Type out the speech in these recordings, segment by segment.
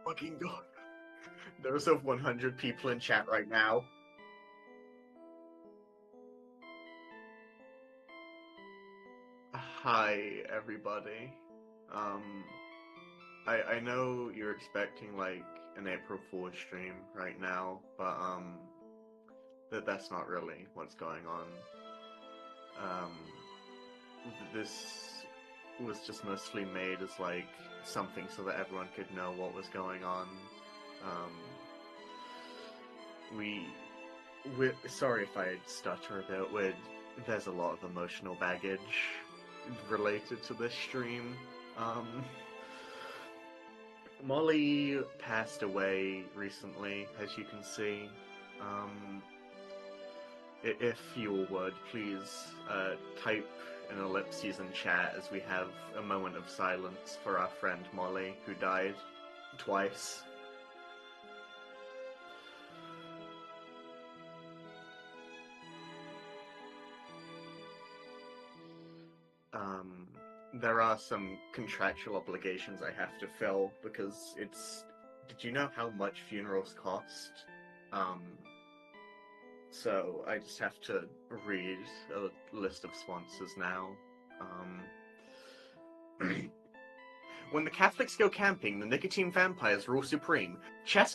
fucking god. There's over 100 people in chat right now. Hi, everybody. I know you're expecting, like, an April Fool's stream right now, but, that's not really what's going on. This was just mostly made as, like, something so that everyone could know what was going on. We're sorry if I stutter a bit. There's a lot of emotional baggage related to this stream. Molly passed away recently, as you can see. If you would, please type an ellipses in chat as we have a moment of silence for our friend Molly, who died twice. There are some contractual obligations I have to fill, because did you know how much funerals cost? So I just have to read a list of sponsors now. When the Catholics go camping, the nicotine vampires rule supreme. Chess ?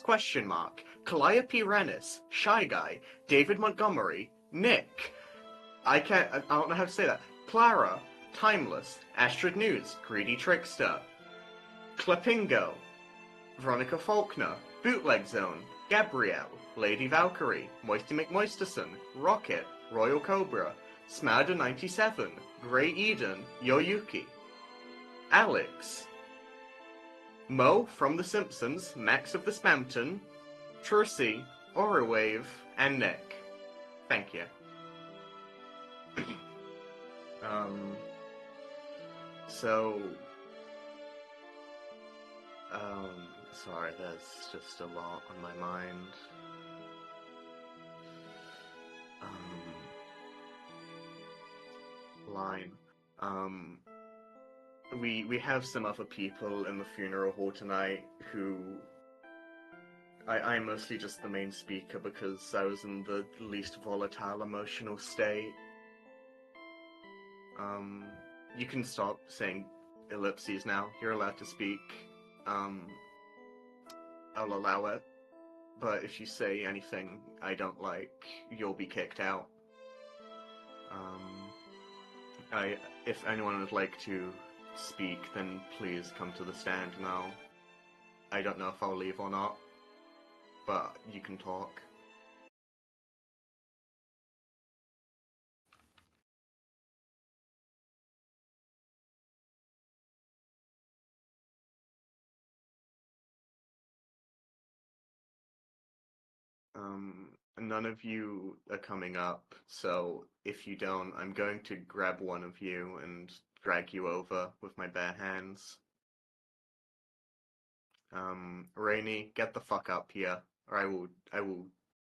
Calliope Rennis, Shy Guy, David Montgomery, Nick. I don't know how to say that. Clara, Timeless, Astrid News, Greedy Trickster, Klepingo, Veronica Faulkner, Bootleg Zone, Gabrielle, Lady Valkyrie, Moisty McMoisterson, Rocket, Royal Cobra, Smadder97, Grey Eden, Yoyuki, Alex, Mo from The Simpsons, Max of the Spamton, Trucy, Orowave, and Nick. Thank you. Sorry, there's just a lot on my mind. We have some other people in the funeral hall tonight who... I'm mostly just the main speaker because I was in the least volatile emotional state. You can stop saying ellipses now. You're allowed to speak. I'll allow it. But if you say anything I don't like, you'll be kicked out. If anyone would like to speak, then please come to the stand now. I don't know if I'll leave or not, but you can talk. None of you are coming up, so if you don't, I'm going to grab one of you and drag you over with my bare hands. Rainy, get the fuck up here, or I will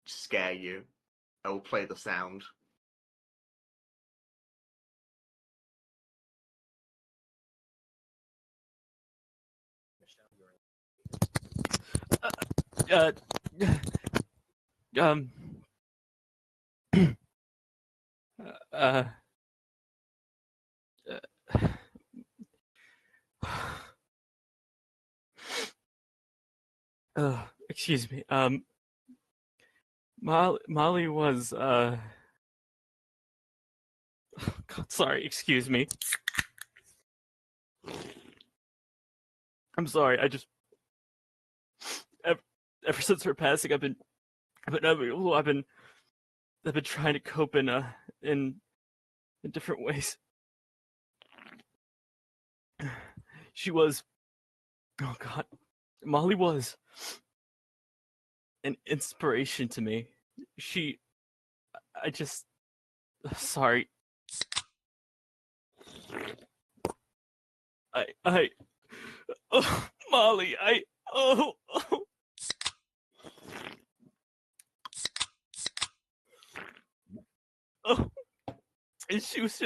scare you. I will play the sound. Excuse me. Molly was, oh, God, sorry, excuse me. I'm sorry, ever since her passing, I've been trying to cope in different ways. She was, oh God, Molly was an inspiration to me. Sorry. Oh, Molly, oh. Oh, and she was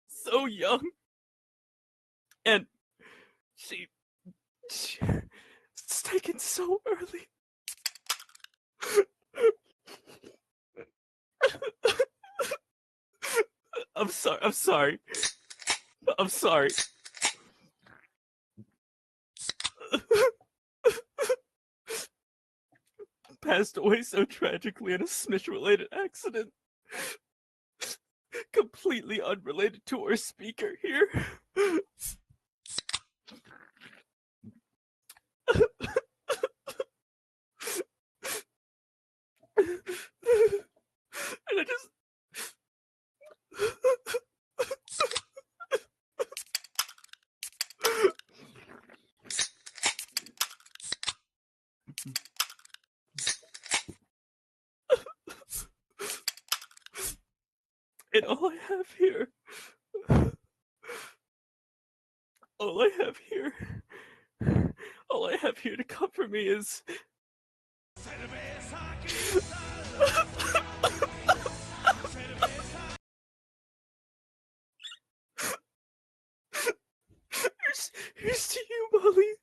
so young, and she It's taken so early. I'm sorry. I'm sorry. I'm sorry. Passed away so tragically in a Smith-related accident. Completely unrelated to our speaker here. And I just and all I have here, all I have here, all I have here to comfort me is here's to you, Molly.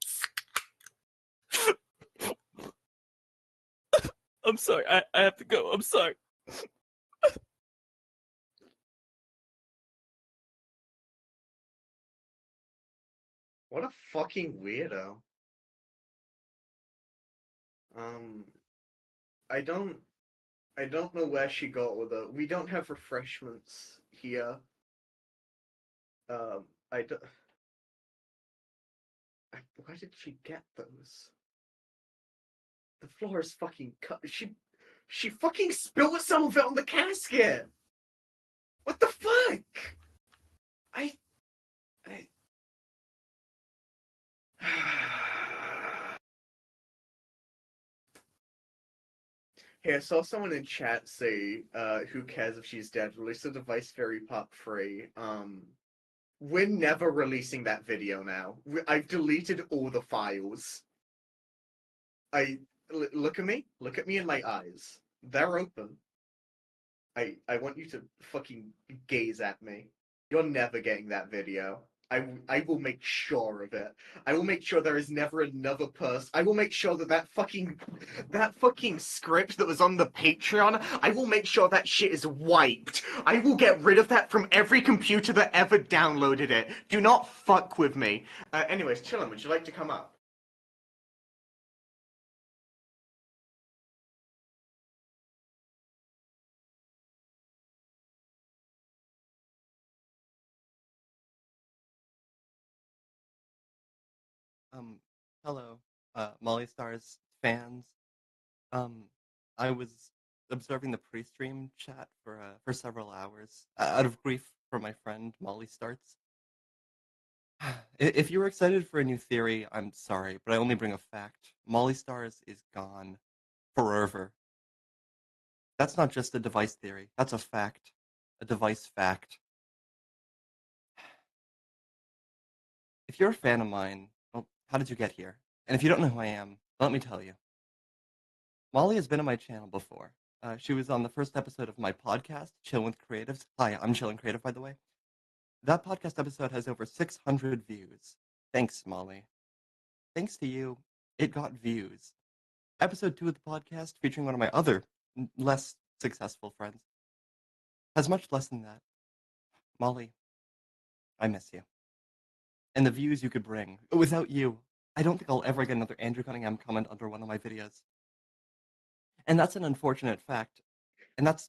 I'm sorry. I have to go. I'm sorry. What a fucking weirdo. Um, I don't know where she got with it. We don't have refreshments here. I don't. Where did she get those? The floor is fucking cut. She fucking spilled some of it on the casket. What the fuck? I. Hey, I saw someone in chat say, who cares if she's dead? Release the device Fairy Pop free. We're never releasing that video now. I've deleted all the files. Look at me. Look at me in my eyes. They're open. I want you to fucking gaze at me. You're never getting that video. I will make sure of it. I will make sure there is never another person. I will make sure that fucking script that was on the Patreon, I will make sure that shit is wiped. I will get rid of that from every computer that ever downloaded it. Do not fuck with me. Anyways, Chillin, would you like to come up? Um, Hello, Mollystars fans. Um, I was observing the pre-stream chat for several hours out of grief for my friend Molly Starts. If you were excited for a new theory, I'm sorry, but I only bring a fact. Molly Stars is gone forever. That's not just a device theory. That's a fact. A device fact. If you're a fan of mine, well, how did you get here? And if you don't know who I am, let me tell you. Molly has been on my channel before. She was on the first episode of my podcast, Chill with Creatives. Hi, I'm Chillin' Creative, by the way. That podcast episode has over 600 views. Thanks, Molly. Thanks to you, it got views. Episode 2 of the podcast, featuring one of my other, less successful friends, has much less than that. Molly, I miss you. And the views you could bring. Without you, I don't think I'll ever get another Andrew Cunningham comment under one of my videos. And that's an unfortunate fact. And that's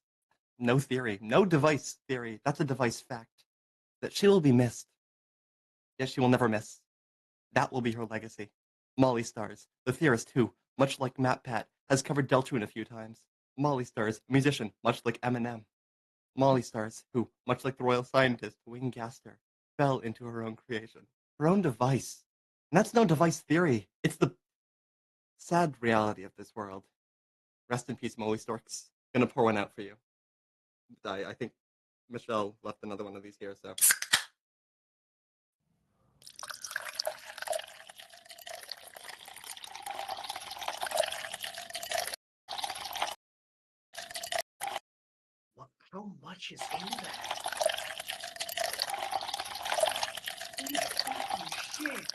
no theory, no device theory. That's a device fact. That she will be missed. Yes, she will never miss. That will be her legacy. Molly Stars, the theorist who, much like Matt Pat, has covered Deltune a few times. Molly Stars, musician, much like Eminem. Molly Stars, who, much like the royal scientist Wayne Gaster, fell into her own creation, her own device. And that's no device theory. It's the sad reality of this world. Rest in peace, Molly Storks. Gonna pour one out for you. I think Michelle left another one of these here, so. How much is in there? Holy fucking shit.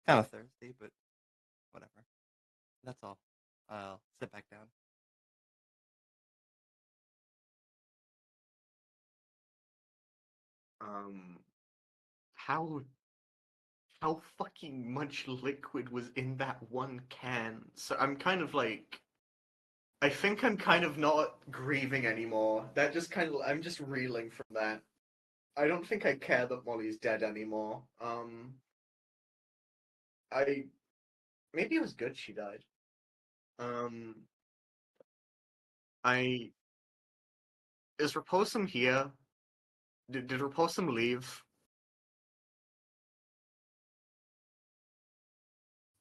kind of thirsty, but whatever. That's all. I'll sit back down. Um, how how fucking much liquid was in that one can? So I'm kind of like, I think I'm kind of not grieving anymore. That just kind of, I'm just reeling from that. I don't think I care that Molly's dead anymore. I maybe it was good she died. Um, I is Raposum here? Did Raposum leave?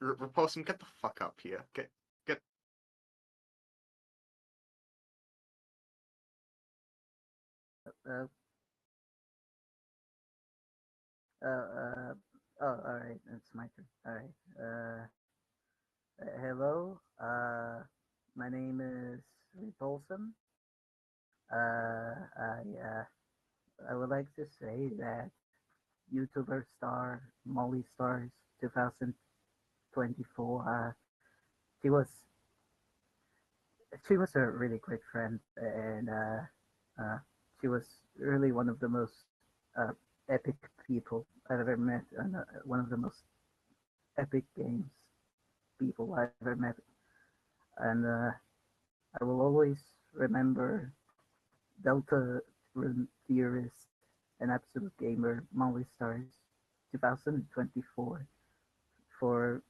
Raposum, get the fuck up here. Get. Uh, oh, all right. It's my turn. All right. Hello. My name is Repulsum. I would like to say that YouTuber star Mollystars 2024. She was she was a really great friend, and she was really one of the most uh, epic people I've ever met, and one of the most epic games people I've ever met. And I will always remember Delta Rune Theorist and Absolute Gamer Molly Stars 2024 for,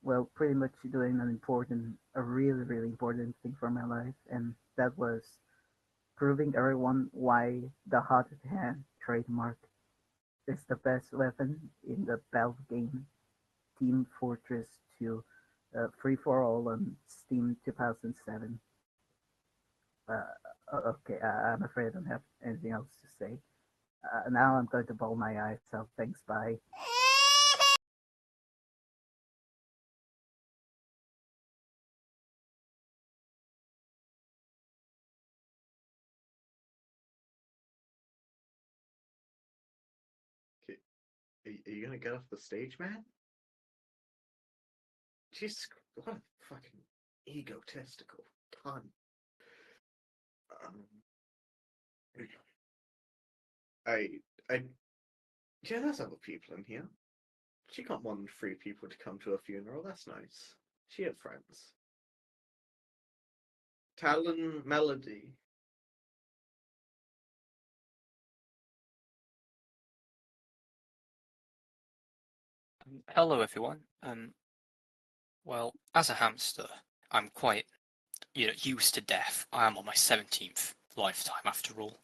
well, pretty much doing a really, really important thing for my life, and that was proving everyone why the Haunted Hand trademark is the best weapon in the Valve game Team Fortress 2 Free for All on Steam 2007. Okay, I'm afraid I don't have anything else to say. Now I'm going to bawl my eyes out. Thanks, bye. Okay, are you gonna get off the stage, man? Jesus, what a fucking egotistical cunt. Um, I, I, yeah, there's other people in here. She got more than 3 people to come to her funeral. That's nice. She had friends. Talon Melody. Hello, everyone. Well, as a hamster, I'm quite, used to death. I am on my 17th lifetime, after all.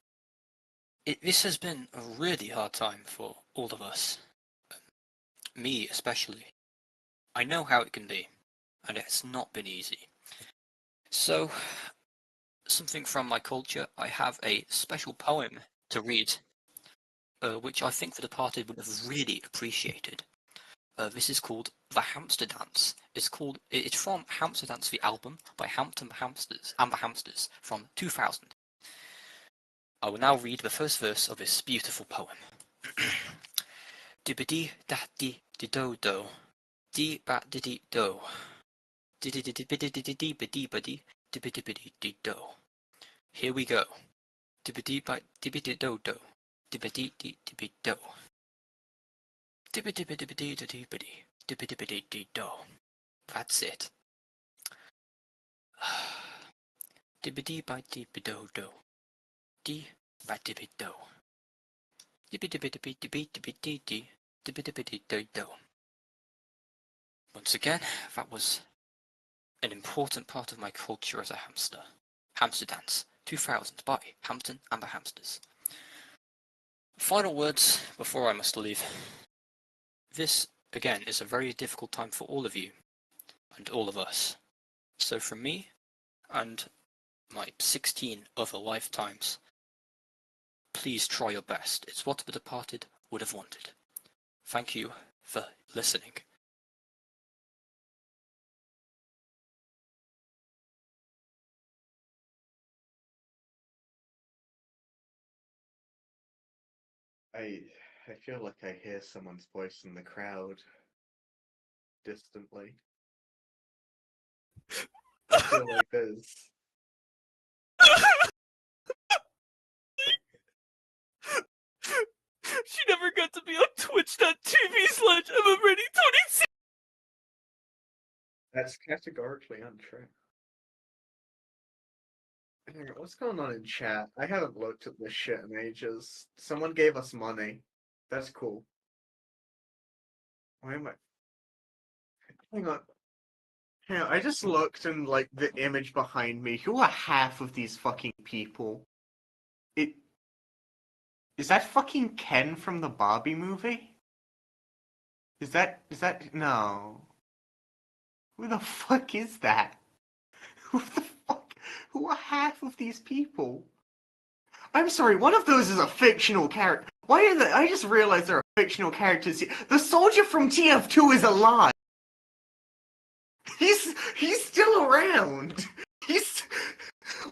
This has been a really hard time for all of us, me especially. I know how it can be, and it's not been easy. So, something from my culture, I have a special poem to read, which I think the departed would have really appreciated. This is called The Hamster Dance. It's from Hamster Dance, the album by Hampton the Hamsters and the Hamsters from 2000. I will now read the first verse of this beautiful poem. Dibbidi da di di do do, di ba di di do, di di di di di di di di di di di di do. Here we go. Dibbidi ba dibbidi do do, dibbidi di di do, dibbidi dibbidi dibbidi dibbidi dibbidi do. That's it. Dibbidi by dibbido do. Di by dibbido. Dibbidibbidi-dibbidibbidi-dibbidibbidi-do. Once again, that was an important part of my culture as a hamster. Hamster Dance 2000 by Hampton and the Hamsters. Final words before I must leave. This, again, is a very difficult time for all of you and all of us. So from me and my 16 other lifetimes, please try your best. It's what the departed would have wanted. Thank you for listening. I I feel like I hear someone's voice in the crowd. distantly. I feel like there's... She never got to be on Twitch.tv/I'm-ready26. That's categorically untrue. Hang on, what's going on in chat? I haven't looked at this shit in ages. Someone gave us money. That's cool. Why am I... Hang on. Hang on, I just looked and, like, the image behind me. Who are half of these fucking people? Is that fucking Ken from the Barbie movie? Is that... No. Who the fuck is that? Who the fuck? Who are half of these people? I'm sorry, one of those is a fictional character. Why are they? I just realized there are fictional characters here. The soldier from TF2 is alive. He's still around. He's...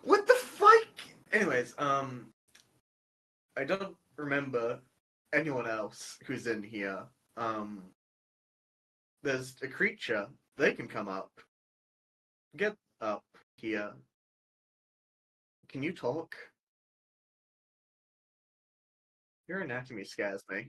What the fuck? Anyways, I don't remember anyone else who's in here. There's a creature. They can come up. Get up here. Can you talk? Your anatomy scares me.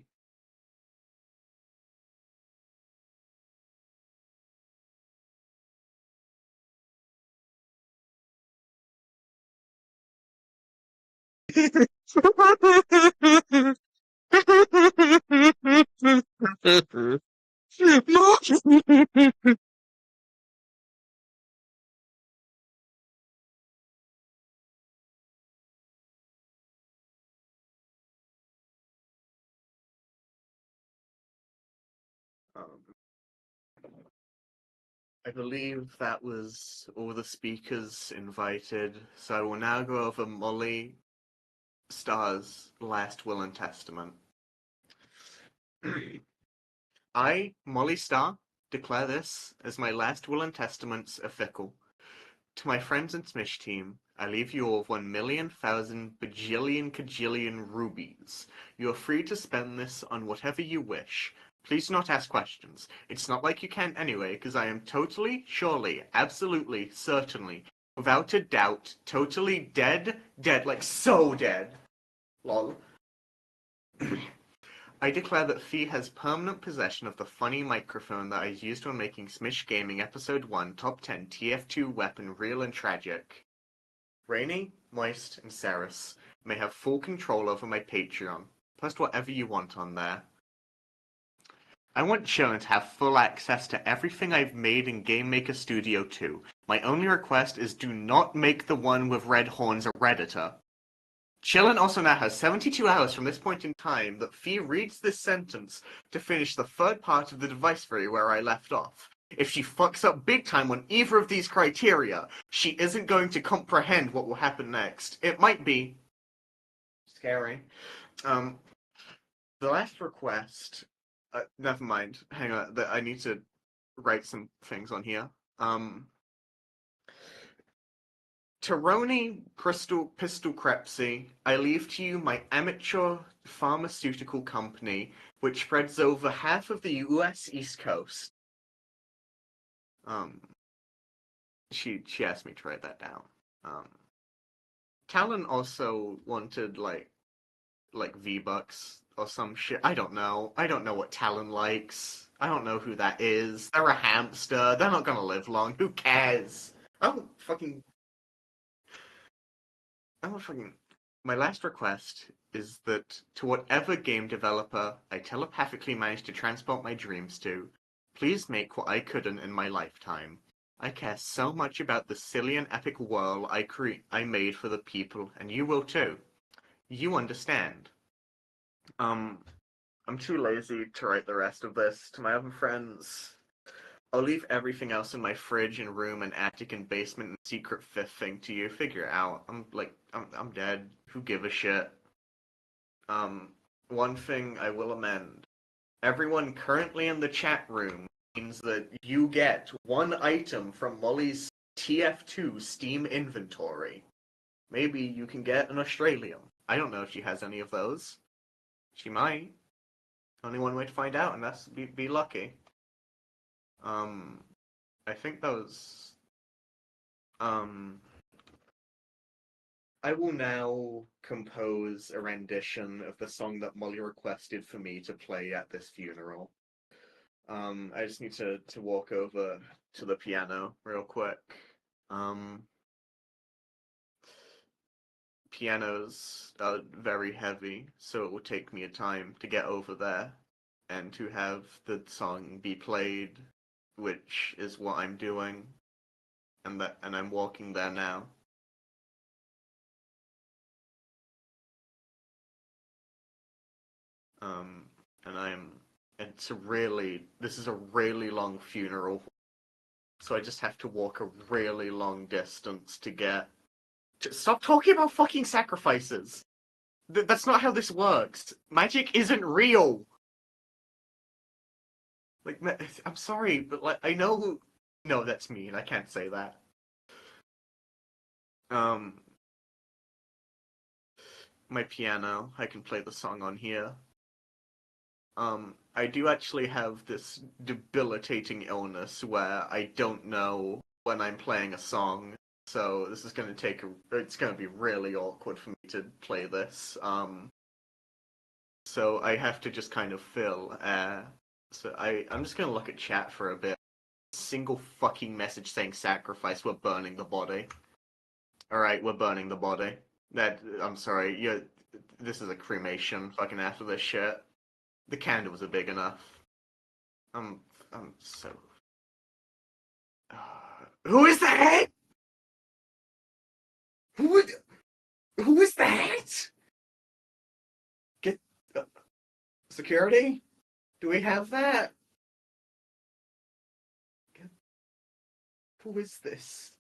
I believe that was all the speakers invited, so I will now go over Mollystars' last will and testament. I, Mollystar, declare this as my last will and testament's official. To my friends and Smish team, I leave you all 1,000,000 bajillion kajillion rubies. You are free to spend this on whatever you wish. Please do not ask questions. It's not like you can anyway, because I am totally, surely, absolutely, certainly, without a doubt, totally dead, like so dead. Lol. I declare that Fee has permanent possession of the funny microphone that I used when making Smish Gaming Episode 1 Top 10 TF2 Weapon Real and Tragic. Rainy, Moist, and Saris may have full control over my Patreon. Post whatever you want on there. I want Chillin to have full access to everything I've made in Game Maker Studio 2. My only request is do not make the one with red horns a Redditor. Chillin also now has 72 hours from this point in time that Fee reads this sentence to finish the third part of the device video where I left off. If she fucks up big time on either of these criteria, she isn't going to comprehend what will happen next. It might be scary. The last request... never mind. Hang on. I need to write some things on here. Taroni Crystal Pistol Crepsy, I leave to you my amateur pharmaceutical company, which spreads over half of the US East Coast. She asked me to write that down. Talon also wanted like V-Bucks or some shit. I don't know. I don't know what Talon likes. I don't know who that is. They're a hamster. They're not gonna live long. Who cares? My last request is that to whatever game developer I telepathically managed to transport my dreams to, please make what I couldn't in my lifetime. I care so much about the silly and epic world I made for the people, and you will too. You understand. I'm too lazy to write the rest of this. To my other friends, I'll leave everything else in my fridge and room and attic and basement and secret fifth thing to you. Figure it out. I'm dead. Who give a shit? One thing I will amend. Everyone currently in the chat room means that you get one item from Molly's TF2 Steam inventory. Maybe you can get an Australium. I don't know if she has any of those. She might. Only one way to find out, and that's be lucky. I think that was, I will now compose a rendition of the song that Molly requested for me to play at this funeral. I just need to walk over to the piano real quick. Pianos are very heavy, so it will take me a time to get over there and to have the song be played, which is what I'm doing, and I'm walking there now. And this is a really long funeral, so I just have to walk a really long distance to get. Stop talking about fucking sacrifices! That's not how this works. Magic isn't real! Like, I'm sorry, but like, I know who. No, that's mean. I can't say that. My piano. I can play the song on here. I do actually have this debilitating illness where I don't know when I'm playing a song, so this is gonna it's gonna be really awkward for me to play this. So I have to just kind of fill air. So I'm just gonna look at chat for a bit. Single fucking message saying sacrifice, we're burning the body. Alright, we're burning the body. I'm sorry, this is a cremation fucking after this shit. The candles are big enough. I'm so... who is that? Who is that? Get... security? Do we have that? Who is this?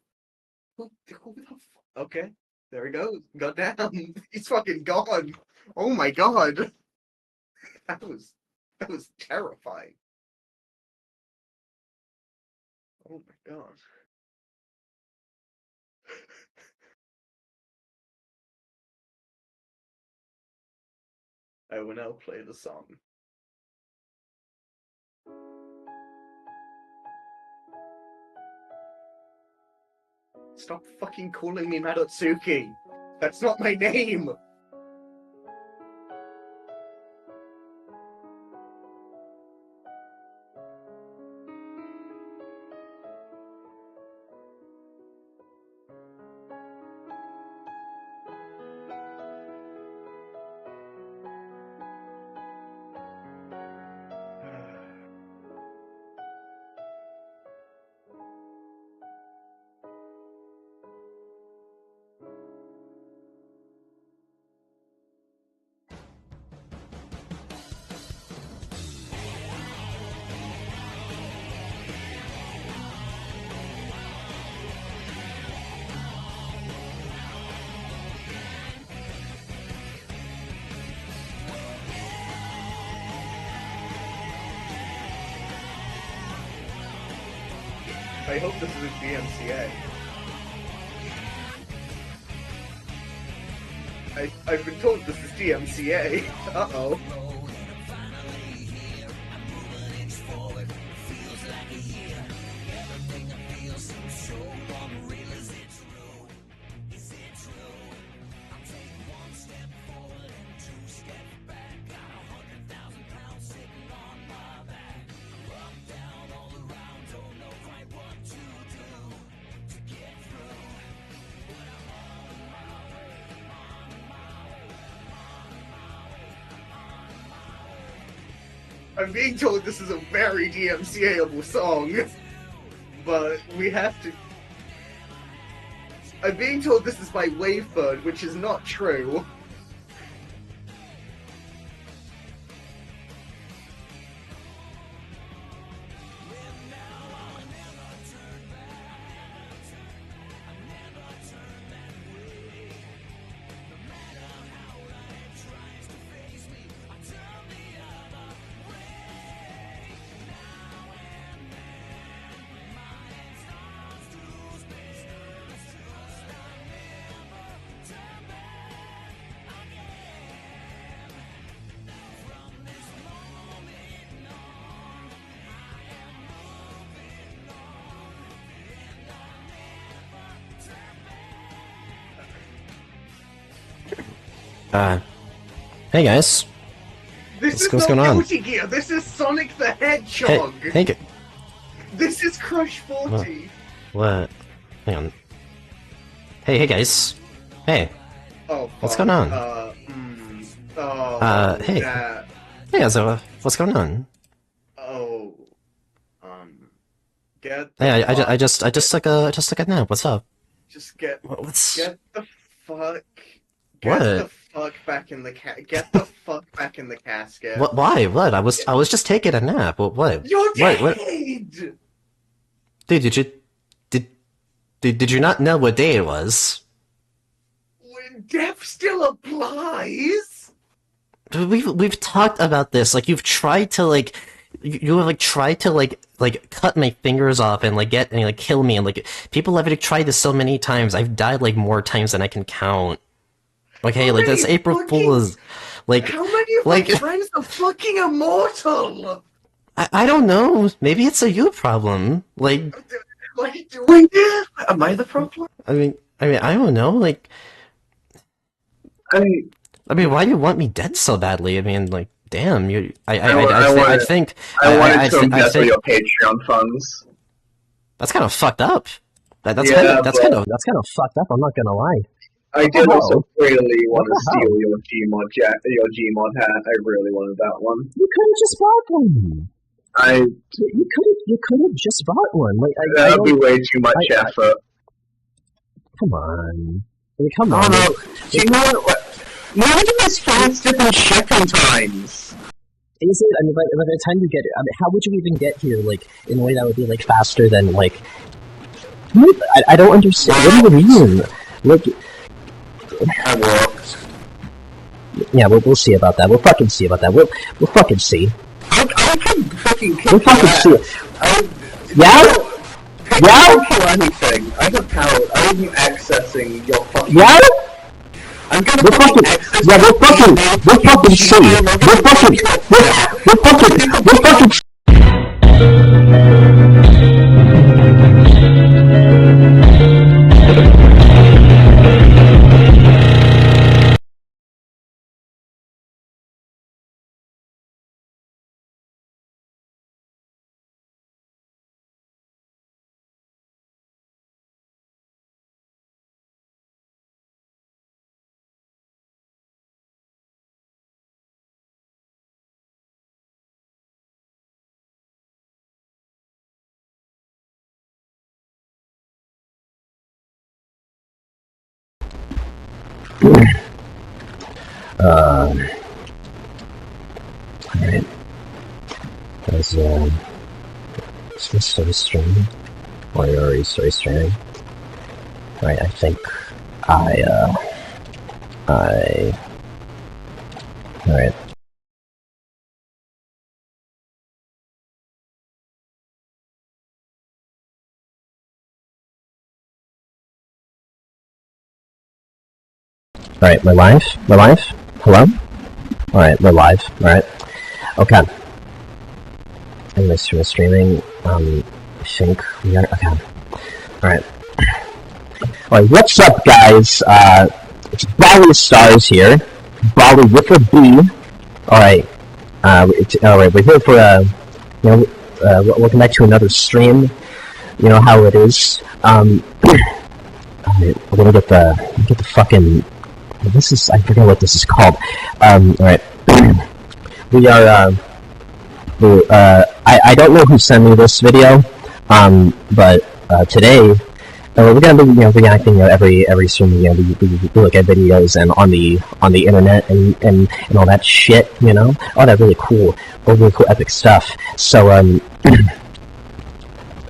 Who the fuck? Okay, there he goes. Got down. He's fucking gone. Oh my god. That was terrifying. Oh my god. I will now play the song. Stop fucking calling me Madotsuki. That's not my name. I hope this is a DMCA. I've been told this is DMCA. Uh-oh. I'm being told this is a very DMCA-able song, but we have to... I'm being told this is by Wavebird, which is not true. Hey guys. This What's is going not on? Guilty Gear, this is Sonic the Hedgehog! Hey, This is Crush 40! what? Hang on. Hey guys. Hey. Oh, fuck. What's going on? Hey. That... Hey, so, what's going on? Oh... Get the Hey, fuck... I just took a nap. What's up? Just get... What's... Get the fuck... What? Get the fuck back in the Get the fuck back in the casket. What? Why? What? I was just taking a nap. What? You're dead! What? Dude, did you not know what day it was? When death still applies? We've talked about this. Like, you've tried to you have tried to cut my fingers off and kill me, and people have tried this so many times. I've died more times than I can count. Okay, that's April Fool's. How many of my friends are fucking immortal? I don't know. Maybe it's a you problem. Do I? Am I the problem? I mean, I don't know. I mean, why do you want me dead so badly? I mean, damn, you. I think I wanted to invest your Patreon funds. That's kind of fucked up. That's kind of fucked up. I'm not gonna lie. I did also really want to steal your Gmod hat. I really wanted that one. You could have just bought one. You could have just bought one. That would be way too much effort. Come on. Come on. No. You know what? Why are you as faster than shipping times? Is it? I mean, by the time you get, how would you even get here? In a way that would be faster than I don't understand. What do you mean? I walked. Yeah, we'll see about that. We'll fucking see about that. We'll fucking see. I can fucking kill We'll fucking see. I don't kill anything. I got power. I wasn't accessing your fucking... Yeah? I'm gonna we'll fucking see. We'll fucking alright. Is this still streaming? Or are you still streaming? Alright, I think alright. Alright, we're live? Hello? Alright, we're live. Alright. Okay. And we're streaming, I think we are, okay. Alright. Alright, what's up, guys? It's Mollystars here. Bolly with a B. Alright. Alright, we're here for, welcome back to another stream. You know how it is. Alright, we're gonna get the fucking... I forget what this is called. Alright. We are, I don't know who sent me this video, but, today, we're gonna be, reacting, every stream, we look at videos and on the internet and all that shit, all that really cool epic stuff. So,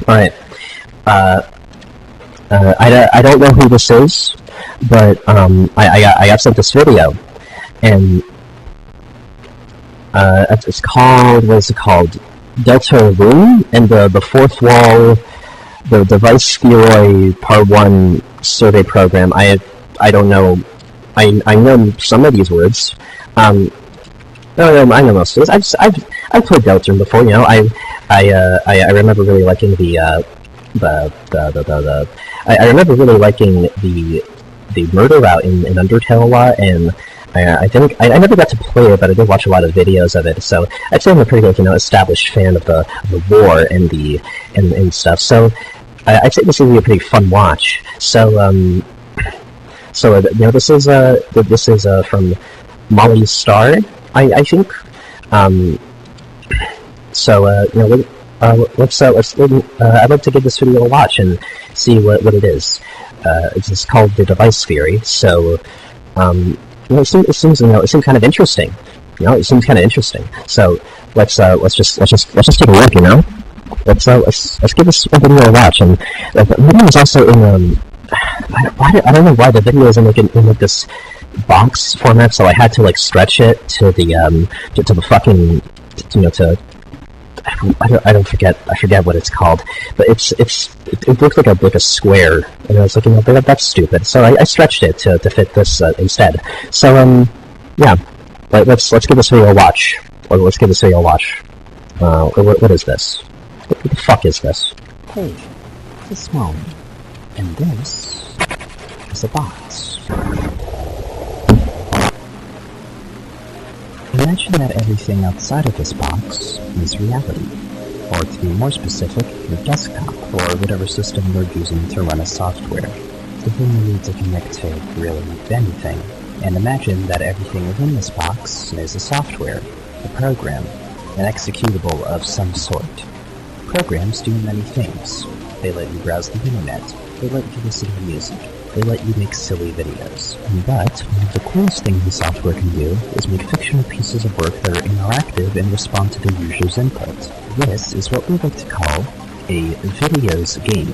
alright, I don't know who this is, but, I got sent this video, and, it's called, what is it called? Delta Room, and the fourth wall, the Device Theory Part 1 survey program. I don't know, I know some of these words. I know most of this. I've played Delta Room before, I remember really liking I remember really liking the murder route in Undertale a lot, and I never got to play it, but I did watch a lot of videos of it. So I'd say I'm a pretty established fan of the lore and stuff. So I'd say this would be a pretty fun watch. So this is from Mollystars, I think. I'd like to give this video a watch and see what it is. It's called The Device Theory. So it seems kind of interesting. It seems kind of interesting. So let's just take a look. Let's give this video a watch. And the video is also in I don't know why the video is in this box format. So I had to stretch it to the to the fucking I forget what it's called, but it looks like a square, and I was like, that's stupid. So I stretched it to fit this instead. So yeah, let's give this video a watch. What is this? What the fuck is this? Hey, this is small, and this is a box. Imagine that everything outside of this box is reality. Or to be more specific, your desktop, or whatever system you're using to run a software. The thing you need to connect to really anything. And imagine that everything within this box is a software, a program, an executable of some sort. Programs do many things. They let you browse the internet. They let you listen to music. They let you make silly videos. But one of the coolest things the software can do is make fictional pieces of work that are interactive and respond to the user's input. This is what we like to call a videos game.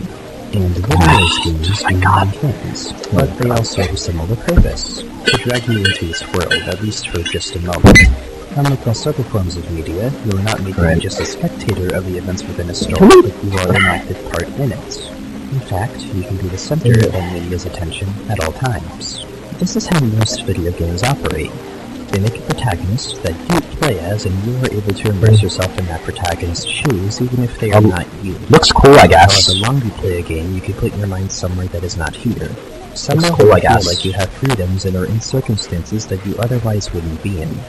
And videos games do many things, but they all serve a similar purpose, to drag you into this world, at least for just a moment. Unlike most other forms of media, you are not made to be just a spectator of the events within a story, but you are an active part in it. In fact, you can be the center of the media's attention at all times. This is how most video games operate. They make a protagonist that you play as, and you are able to immerse yourself in that protagonist's shoes, even if they are not you. Looks cool, I guess. However long you play a game, you can put your mind somewhere that is not here. Somewhere cool, I feel guess. like you have freedoms and are in circumstances that you otherwise wouldn't be in.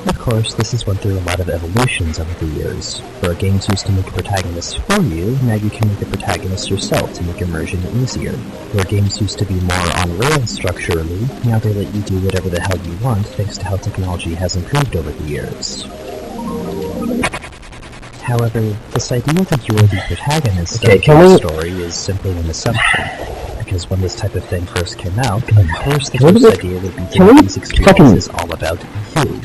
Of course, this has went through a lot of evolutions over the years. Where games used to make a protagonist for you, now you can make a protagonist yourself to make immersion easier. Where games used to be more on rails structurally, now they let you do whatever the hell you want thanks to how technology has improved over the years. However, this idea that you are the protagonist of the story is simply an assumption. Because when this type of thing first came out, of course the first idea would be that these experiences all about you.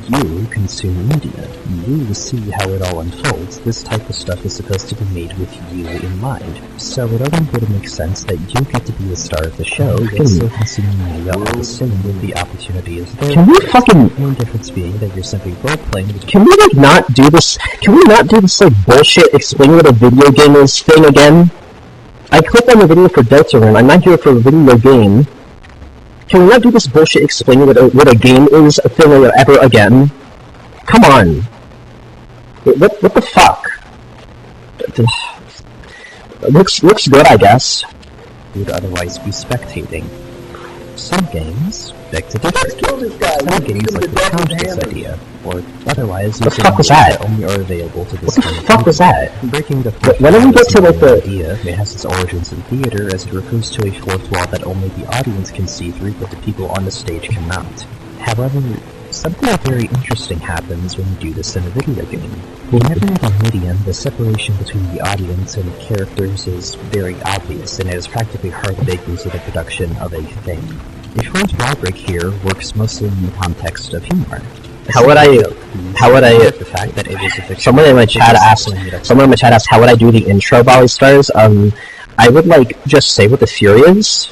You consume media. You see how it all unfolds. This type of stuff is supposed to be made with you in mind. So it only would make sense that you get to be the star of the show, yet still consuming media all the same when the opportunity is there. Can we fucking... The main difference being that you're simply role-playing... Can we not do this... Can we not do this bullshit explain what a video game is thing again? I clicked on the video for Deltarune. I'm not here for a video game. Can we not do this bullshit explaining what a game is a thing ever again? Come on. What the fuck? Looks good, I guess. You'd otherwise be spectating. Some games beg to differ. Some games like to counter this idea, or otherwise the fuck was that? Only are available to this what the fuck was that? Breaking the when do we get to the idea, it has its origins in theater as it refers to a fourth wall that only the audience can see through, but the people on the stage cannot. However, something very interesting happens when you do this in a video game. Whenever in a medium, the separation between the audience and the characters is very obvious, and it is practically hard to make into the production of a thing. A fourth wall break here works mostly in the context of humor. How would I the fact that it is a fiction. Someone in my chat asked how would I do the intro Mollystars? I would just say what the theory is.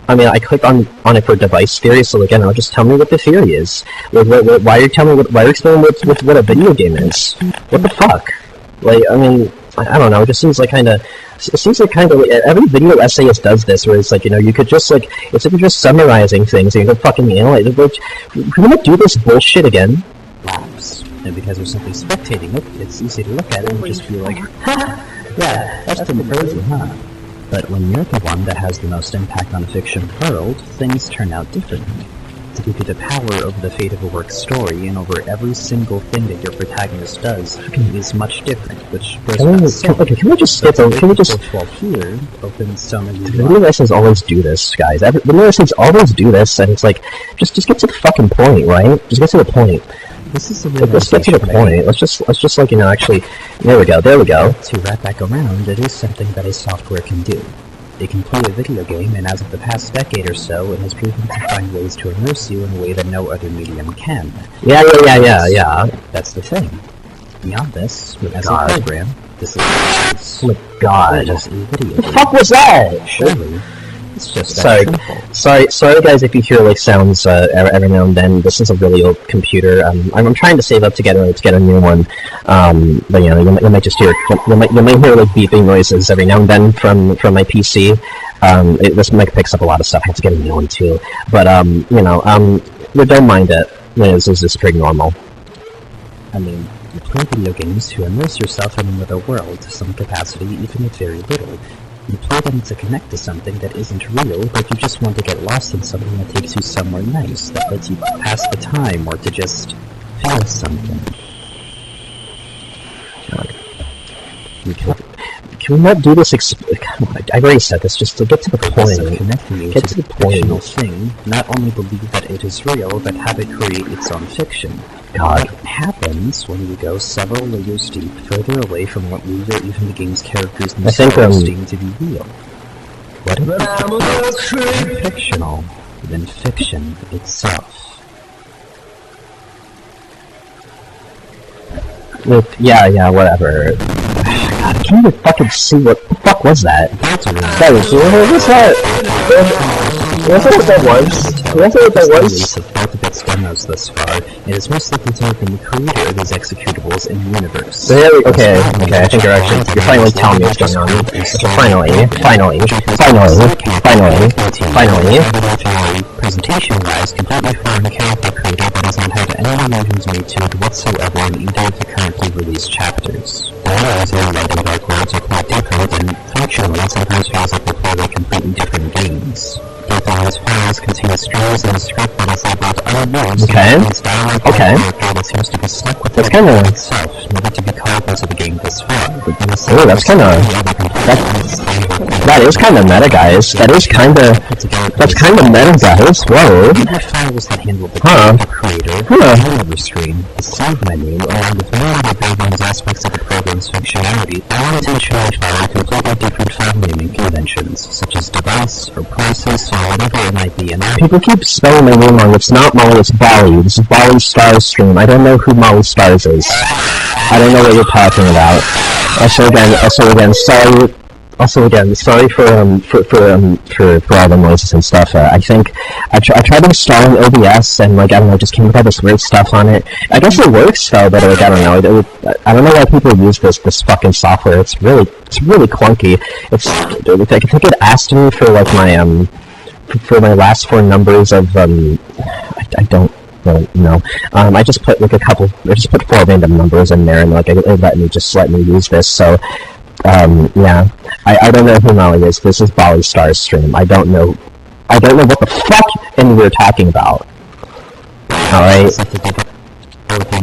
I mean, I clicked on it for device theory, so again, I'll just tell me what the theory is. Why are you telling me why are you explaining what a video game is? What the fuck? I mean, I don't know. It just seems like kind of every video essayist does this, where it's you could just it's like you're just summarizing things and you go fucking analyze it. Can we not do this bullshit again? Laughs, and because you're simply spectating it, it's easy to look at it and just be like, ha, yeah, that's pretty crazy, huh? But when you're the one that has the most impact on the fiction world, things turn out differently. to give you the power over the fate of a work's story and over every single thing that your protagonist does is much different, which goes can we just skip over? Can we just... here opens so many... The new license always do this, guys. The new license always do this, and it's like, just get to the fucking point, right? Just get to the point. This is the Let's get to the point. Let's just like, actually... There we go. To wrap back around, it is something that a software can do. It can play a video game, and as of the past decade or so, it has proven to find ways to immerse you in a way that no other medium can. Yeah. That's the thing. Beyond this, as a program, this is... Oh my god. Just a video game. What the fuck was that? Surely. It's just sorry, guys, if you hear like sounds every now and then. This is a really old computer. I'm trying to save up to get a new one. But you might just hear you might hear like beeping noises every now and then from my PC. This mic picks up a lot of stuff. I have to get a new one too. But don't mind it. This is pretty normal. I mean, you play video games to immerse yourself in another world to some capacity, even with very little. You play them to connect to something that isn't real, but you just want to get lost in something that takes you somewhere nice, that lets you pass the time, or to just feel something. Can we not do this? Come on, I've already said this. Just to get to the point. Connecting you get to the point. Thing, not only believe that it is real, but have it create its own fiction. God. What happens when we go several layers deep, further away from what we or even the game's characters themselves deem to be real? What if it's more fictional than fiction itself? Yeah, whatever. God, I can't even fucking see what the fuck was that? What was that? Was that what that was? Was that what that was? Of both of its demos thus far, it is most likely to have been the creator of these executables in the universe. Okay, I think you're finally telling me what's going on. Finally. Presentation-wise, completely foreign character creator that has not had any allusions made to it whatsoever in either of the currently released chapters. The letters in Light and Dark Worlds are quite different, and functionally it sometimes feels like they play like completely different games. Both of these files contain strings and a script that is labeled unknown. Okay. That seems to be stuck with that's kind of itself, never to be called into the game this far. Oh, that's kind of that is kind of meta, guys. That's kind of meta, guys. Whoa. The files that handle the character creator, the screen, the save menu, along with many other background aspects of the program's functionality, all intentionally follow completely different file naming conventions, such as device or process or whatever it might be. People keep spelling my name wrong. It's not Molly, it's Bali. This is Mollystars stream. I don't know who Mollystars is. I don't know what you're talking about. Sorry for all the noises and stuff. I think I tried installing OBS and I don't know, just came with all this weird stuff on it. I guess it works though, but I don't know. I don't know why people use this fucking software. It's really clunky. I think it asked me for like my last four numbers of I don't know. I just put like I just put 4 random numbers in there, and like it let me use this. So yeah, I don't know who Molly is. This is Mollystars stream. I don't know what the fuck and we're talking about. Alright.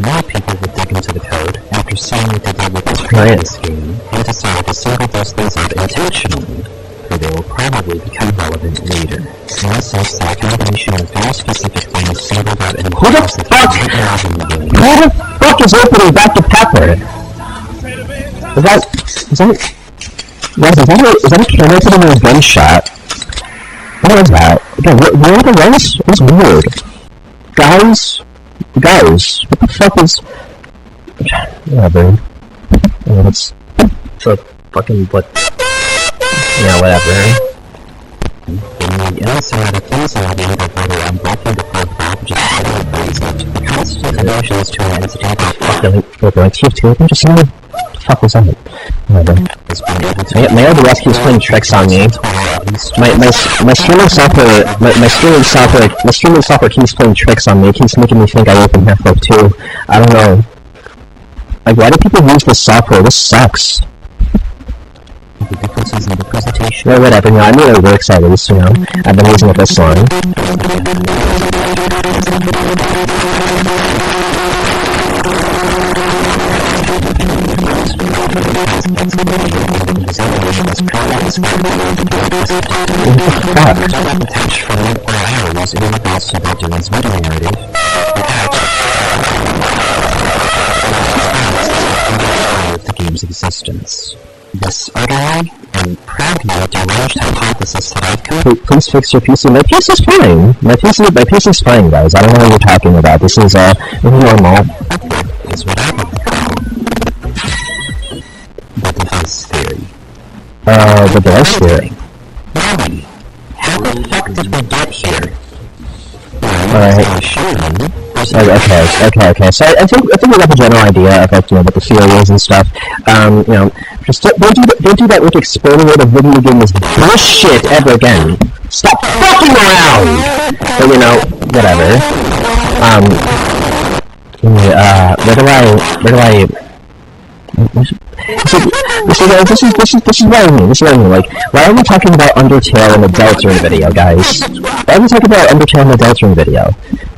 More people would dig into the code after seeing what they did with this previous game and decide to single those things out intentionally, for they will probably become relevant later. In this sense, the combination of very specific things singled out in the Who the fuck is opening Dr. Pepper? Is that a camera putting in a gunshot? What is that? Again, where are the lights? It's weird. Guys, what the fuck is... Whatever. It's a fucking, what... Yeah, whatever. The inside of things are the other way around blocking the program, just setting the reason. The constant emotions to an entity that Fuck, like TF2, just saying. What the fuck was that? Whatever. My OBS keeps playing tricks on me. My streaming software keeps playing tricks on me. It keeps making me think I open Half-Life 2. I don't know. Like, why do people use this software? This sucks. the differences in the presentation. Well, whatever, you know, I mean, it works at least, you know. I've been using it this long. Attached for 4 hours, it would also about Dylan's meta narrative. The game's existence. This utterly and proudly deranged hypothesis that I've come. Please fix your PC. My PC is fine. My PC is fine, guys. I don't know what you're talking about. This is normal. Is what I would call the device theory. The device theory. Why? How the fuck did we get here? Alright. Okay. So I think we got the general idea of, like, you know, what the theory is and stuff. You know, just don't do that with explaining what a video game is bullshit ever again. Stop fucking around! But, you know, whatever. Where do I this is what I mean. Like, why are we talking about Undertale and Adults in video, guys? Why are we talking about Undertale and Adults in video?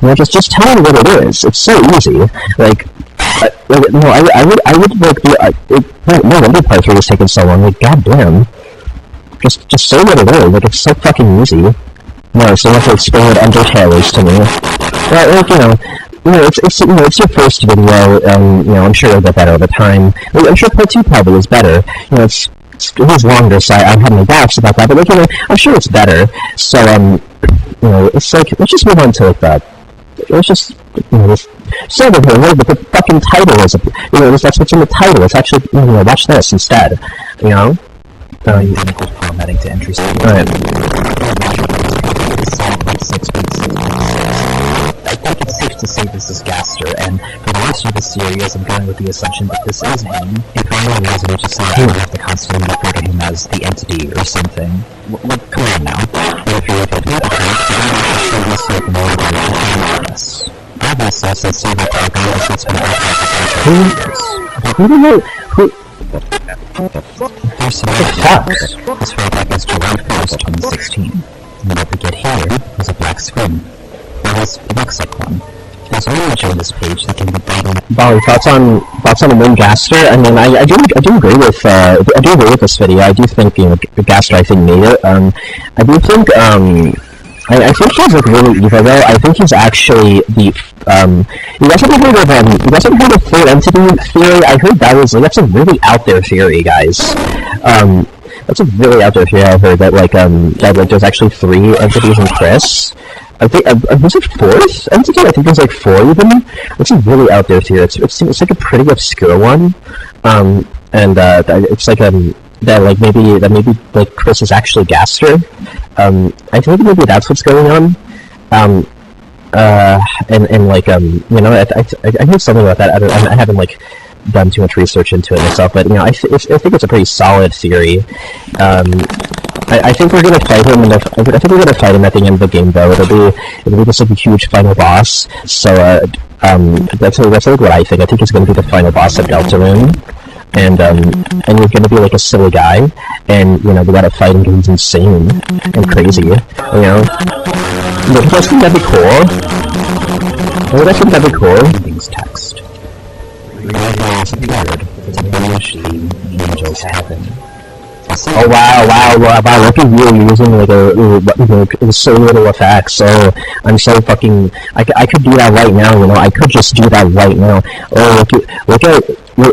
You know, just tell me what it is. It's so easy. Like, no, I would like be. No wonder part 3 was taking so long. Like, goddamn. Just say what it is. Like, it's so fucking easy. No, so you have to explain what Undertale is to me. Well, like, you know, it's your first video, and, you know, I'm sure it'll get better over time. I'm sure part 2 probably is better. You know, it is longer, so I have my doubts about that, but, like, you know, I'm sure it's better. So, you know, it's like, let's just move on to, like, that. Let's just, you know, just say it here, but the fucking title is, you know, that's what's in the title. It's actually, you know, watch this instead, you know? Identical formatting to entry speed. Alright. I think it's safe to say this is Gaster, and for the rest of the series, I'm going with the assumption that this is him. If for any reason we just I have to constantly refer to him as the entity or something. Come on now. If you look at the approach, you don't have to show this like more about this. Obviously, since several programs, it's been out for years. Who do you who? There's some facts. As far back as July 1st, 2016. And what we get here is a black screen. It looks like one. There's an image on this page that can be bottom. Bali, thoughts on the main Gaster? I mean, I do agree with this video. I do think, you know, Gaster, I think, made it. I do think I think he's like really evil though. I think he's actually the you guys ever heard of third entity theory? I heard that was like, that's a really out there theory, guys. That's a really out there theory. I heard that like there's actually 3 entities in Chris. I think was it 4th entity? I think there's like 4 even. It's a really out there theory. It's like a pretty obscure one. It's like that maybe like Chris is actually Gaster. I think maybe that's what's going on. And like you know, I heard something about that. I haven't like done too much research into it myself, but you know, I think it's a pretty solid theory. I think we're gonna fight him. I think we're gonna fight him at the end of the game, though. It'll be just like a huge final boss. So that's like what I think. I think it's gonna be the final boss of Deltarune. And he's gonna be like a silly guy, and you know, we gotta fight him because he's insane and crazy, you know. But I think that'd be cool. I think that'd be cool. Things text. Angels heaven. Oh wow! Look at you using like so little effects. Oh, I'm so fucking. I could do that right now. You know, I could just do that right now. Oh, look at. Oh,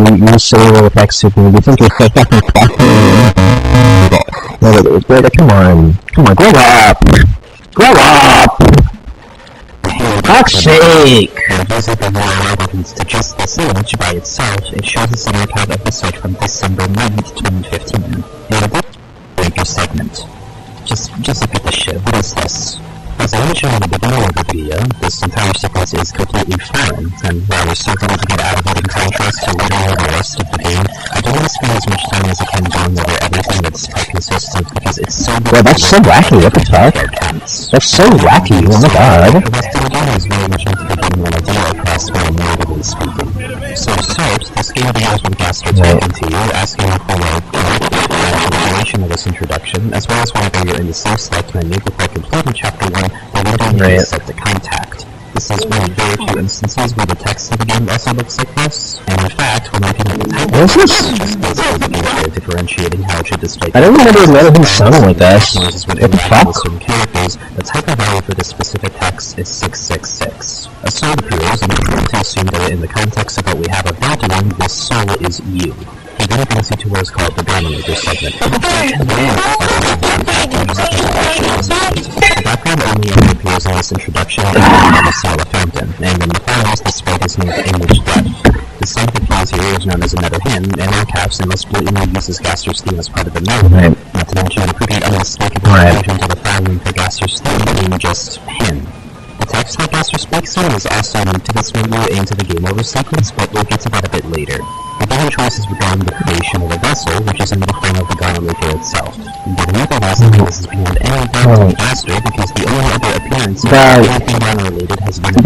you use so little effects. You think you're so fucking Come on, grow up. For fuck's sake! To just this image by itself, it shows a snapshot of the site from December 9th, 2015. In a breaker segment. Just look at this shit. What is this? As I mentioned in the beginning of the video, this entire sequence is completely foreign, and while we're still going to get out of it in contrast to literally the rest of the game, I don't want to spend as much time as I can going over everything that's quite consistent, because it's so... Well, that's so wacky, what the fuck? That's so wacky, oh my god. The rest of the game is very much into getting an idea across very narratively speaking. So to start, this game begins with Gaster talking to you, asking you for the duration of this introduction, as well as whenever you're in the same select menu before completing Chapter 1, the window name is set to contact. This is one of very few instances where the text of the game also looks like this, and in fact, when looking at the title, what is this? just basically the game for differentiating how it should display. I don't remember none of them sounding like this. What the fuck? Certain characters, the type of value for this specific text is 666. A soul appears, and it's going to assume that in the context of what we have about doing, this soul is you. He then brings you to what is called the Dominator segment. The background only ever appears in this introduction in the Sala Fountain, and in the finals the sprite is named English Death. The song that plays here is known as Another Hymn, and all caps and most blatantly uses Gaster's theme as part of the melody, not to mention a pretty unmistakable allusion to the following for Gaster's theme being just hymn. The text that Gaster speaks in is also new to this menu and to the game over sequence, but we'll get to that a bit later. The game choices regarding the creation of a vessel, which is in the form of the Garnolator itself. The Demeter vessel is beyond any doubt to Gaster, because the only other appearance of anything Garnolated has been the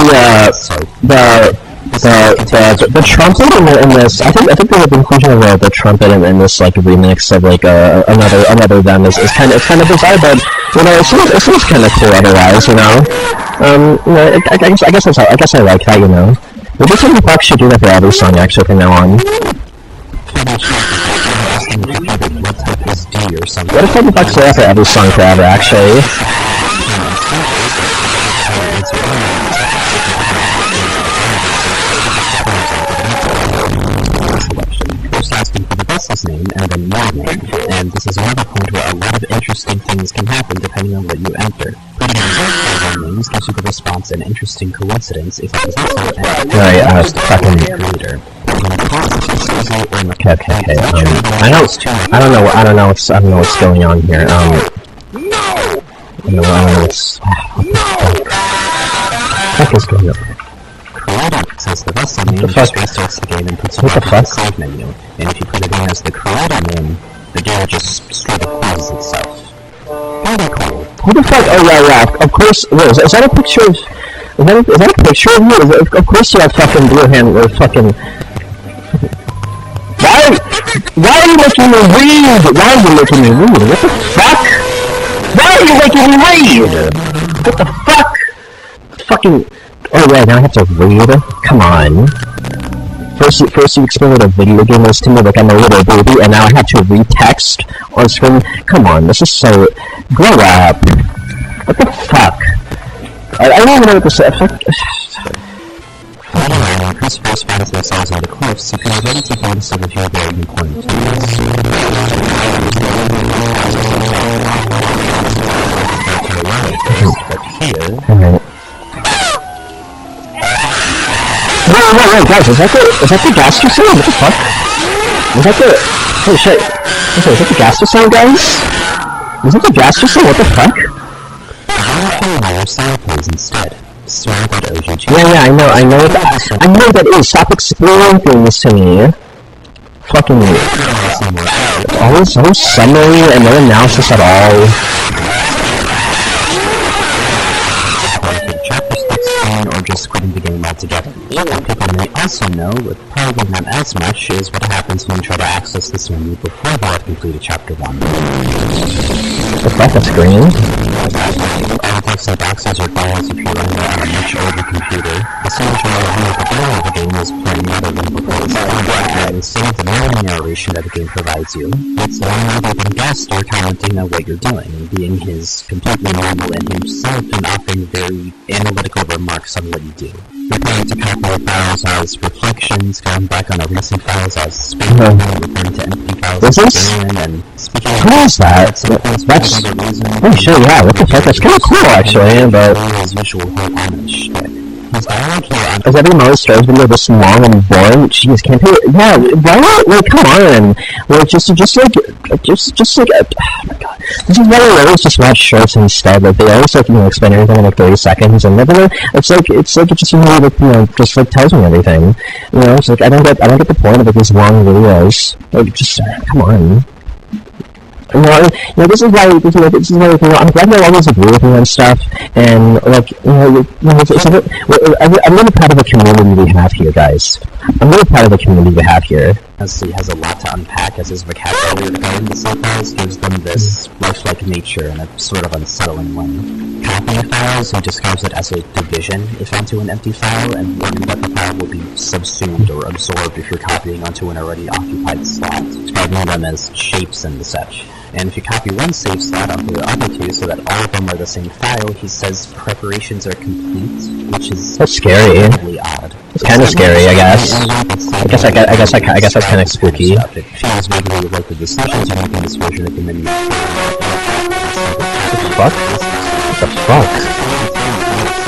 trumpet in this, I think the inclusion of the trumpet in this like remix of like another them is kind of bizarre, but you know it seems kind of cool otherwise, you know. You know, I guess I like that, you know. Maybe some Fox should do that for every song actually from now on. What if some Fox do that for every song forever actually? Asking for the vessel's name and then your name, and this is another point where a lot of interesting things can happen depending on what you enter. Putting in both names gives you the response an interesting coincidence if it is also fucking later. Okay. I don't know what's going on here. What the fuck is going on? Creator says the vessel name just restarts the game and puts it back in the side menu, and if you put it in as the creator name, the game just straight up closes itself. Very cool. Who the fuck? Oh yeah. Of course. Wait, is that a picture of? Is that a picture of you? Of course you have fucking blue hand or fucking. Why are you making me read? Why are you making me read? What the fuck? Why are you making me read? What the fuck? Fucking. Oh yeah, now I have to read? Come on. First you explain what a video game is to me like I'm a little baby, and now I have to read text on screen? Come on, this is so... Grow up! What the fuck? I don't even know what this is. Anyway, when Chris finds themselves on the cliffs, you can already take notice of a few very important things. But here... Wait, guys, is that the Gaster sound? What the fuck? Is that the... Holy shit. Is that the Gaster sound, guys? Is that the Gaster sound? What the fuck? Yeah, I know that is. Stop explaining things to me. Fucking... Always summary and no analysis at all. Or just quitting the game altogether. What people may also know, but probably not as much, is what happens when you try to access this menu before you have completed Chapter 1. The fuck, that's green? All text and boxes are files if you're running on a much older computer. The signature at the beginning of the game is playing out of and instead of the normal narration that the game provides you, it's none other than Gaster commenting on what you're doing, and being his completely normal and himself and offering very analytical remarks on what you do. Referring to popular files as reflections, going back on a recent files as spam, referring to empty files as spam, and speaking of that's... Oh shit, yeah, what the fuck, that's kinda cool actually, but... his usual whole homage shtick. He's There's dialogue here. Is every Mollystars video this long and boring? Jeez, can't pay. Yeah, why not? Like, come on. Like, just like, oh my god. This is why I always just watch shorts instead. Like, they always, like, explain everything in, like, 30 seconds, and never, it's like, it just, just, like, tells me everything. It's like, I don't get the point of, like, these long videos. Like, just, come on. This is why, I'm glad you always agree with me on stuff, and, like, I'm really proud of the community we have here, guys. I'm really proud of the community we have here. As he has a lot to unpack, as his vocabulary regarding the files gives them this lifelike nature in a sort of unsettling way. Copying files, he describes it as a division if onto an empty file, and warning that the file will be subsumed or absorbed if you're copying onto an already occupied slot, describing them as shapes and such. And if you copy one save slot onto the other two so that all of them are the same file, he says preparations are complete, which is that's scary. Really odd. It's kind of scary, I guess. I guess that's kind of spooky. It feels vaguely like the decisions are making this version of the menu. What the fuck?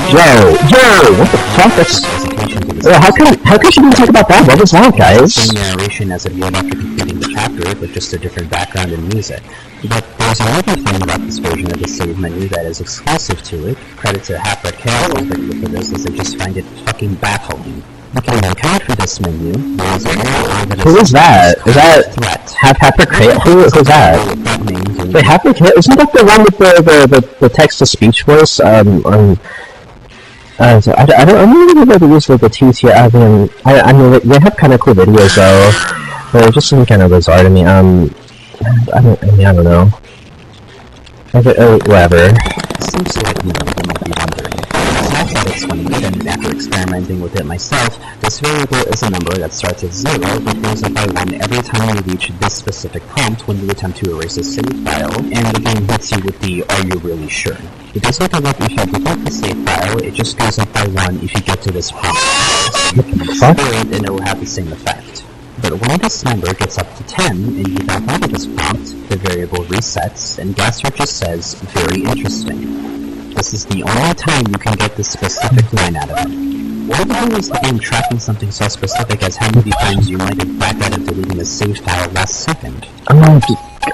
Yo, what the fuck? That's... How could you even talk about that? What was that, guys? Same narration as it would after completing the chapter, but just a different background and music. But there's another thing about this version of the save menu that is exclusive to it. Credit to Half-Red Chaos for this, as I just find it fucking baffling. Looking at the code for this menu, there's a who is that? Is that Half-Red Chaos? Who's that? Wait, Half-Red Chaos? Isn't that the one with the text-to-speech voice? I don't know to use the TTS. I mean, they have kind of cool videos though, but it just seems kind of bizarre to me. I don't know. Whatever. Seems like you might be wondering. As I explained it, and after experimenting with it myself, this variable is a number that starts at 0 but goes up by 1 every time you reach this specific prompt when you attempt to erase a save file, and the game hits you with the "Are you really sure?" It does not go up if you delete the save file, it just goes up by 1 if you get to this prompt. You can explore it and it will have the same effect. But when this number gets up to 10, and you back out of this prompt, the variable resets, and Gaster just says, "Very interesting." This is the only time you can get this specific line out of it. Why the hell is the game tracking something so specific as how many times you might have backed out of deleting a save file last second?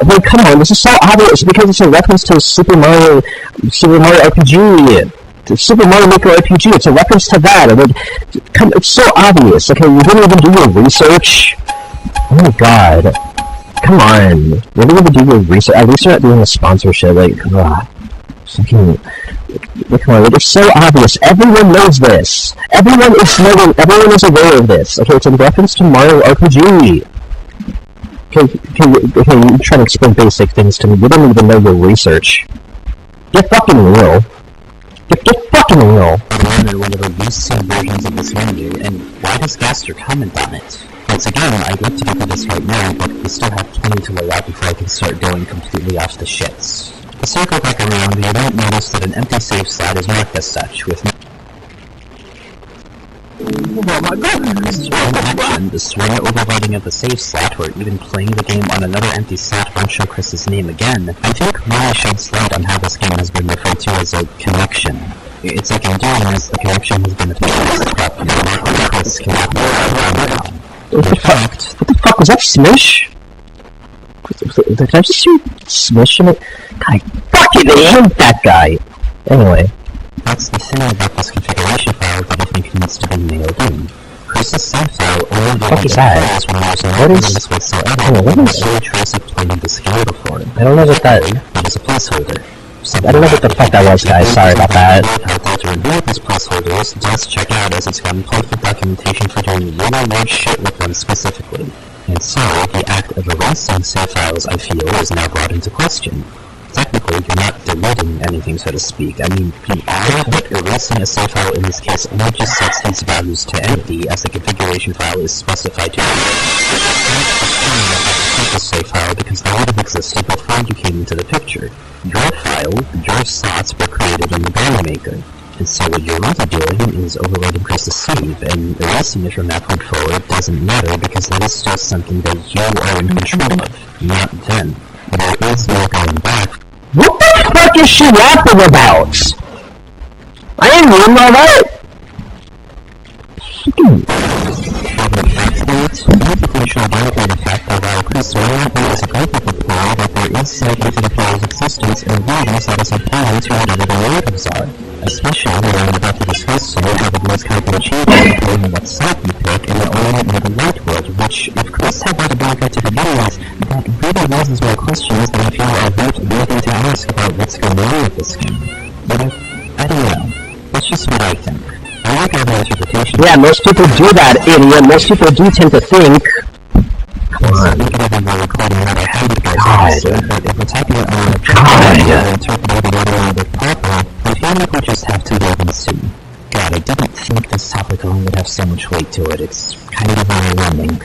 Wait, come on, this is so obvious because it's a reference to Super Mario RPG. Super Mario Maker RPG, it's a reference to that. It's so obvious. Okay, you didn't even do your research. Oh my god. Come on. You didn't even do your research. At least you're not doing a sponsorship. Come on, it's so obvious. Everyone knows this. Everyone is aware of this. Okay, it's in reference to Mario RPG. Okay, you try to explain basic things to me. You don't even know your research. Get fucking real. Get fucking real. I wonder whenever you see versions of this menu, and why does Gaster comment on it? Once again, I'd like to get to this right now, but we still have plenty to lay out before I can start going completely off the shits. To circle back around, you don't notice that an empty save slot is marked as such, with action, the swing overriding of the save slot, or even playing the game on another empty slot won't show Chris's name again. I think Maya sheds light on how this game has been referred to as a connection. It's like enduring as the connection has been established. Chris cannot What the fuck was that, Smish? Did I just see Smish in it? God, I fucking hate that guy! Anyway. That's the thing about this configuration file that I think needs to be nailed in. Chris's save file only what is that? What is whatsoever. What is any trace of playing this game before? I don't know what that is. It is a placeholder. I don't know what the fuck that was, guys. Sorry about that. How to remove these placeholders, just check out as it's gotten plenty of documentation for doing really weird shit with them specifically. And so, the act of erasing save files, I feel, is now brought into question. Technically, you're not deleting anything, so to speak. I mean, you are, but erasing a save file in this case only just sets these values to empty, as the configuration file is specified to the save file because that would have existed before you came into the picture. Your file, your slots were created in the Banner Maker. And so what you're really doing is overloading Chris's save, and erasing it from that point forward doesn't matter because that is still something that you are in control of, not them. There is no going back. What the fuck is she laughing about? I didn't even know that! freaking... Multicultural downgrade effect that while Chris may not be as aggressive with power, that there is safety to the power's existence in ways that is apparent to whatever the motives are. Especially when I'm about to discuss soon how the most common achievement depending on what side you pick in the Orient or the Light World, which, if Chris had not a downgrade to begin with, that really raises more questions than I feel I have anything to ask about what's going on with this game. But I don't know. That's just what I think. I like other interpretations. Yeah, most people do that, idiot. Most people do tend to think. Come on. We're recording another God. But if we're talking about interpreting the proper, I feel like we just have to wait and see. God, I didn't think this topic alone would have so much weight to it. It's kind of overwhelming.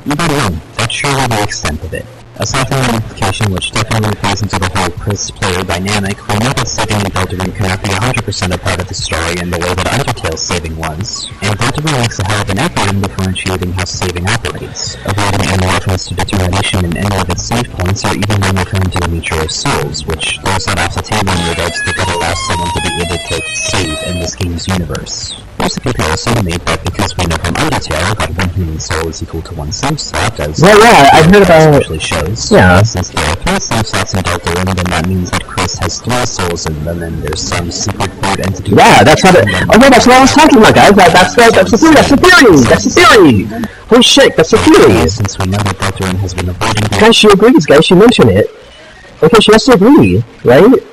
Even then, that's surely the extent of it. Aside from the implication, which definitely plays into the whole Chris-player dynamic, we know that saving in Deltarune cannot be 100% a part of the story in the way that Undertale's saving was, and Deltarune makes a hell of an effort in differentiating how saving operates, avoiding any reference to determination in any of its save points, or even when referring to the nature of souls, which throws that off the table in regards to what allows someone to be able to save in this game's universe. There's a comparison made that because we know from Undertale that 1 human soul is equal to 1 save slot, as I've heard about actually shows. Yeah. Since there are 3 save slots in Deltarune, then that means that Chris has 3 souls in them, and there's some secret third entity. Yeah, that's what it. Okay, that's what I was talking about, guys. That's the theory. That's the theory. Holy shit, that's the theory. Since we know that Deltarune has been avoiding. Guys, she agrees. Guys, she mentioned it. Okay, she has to agree, right?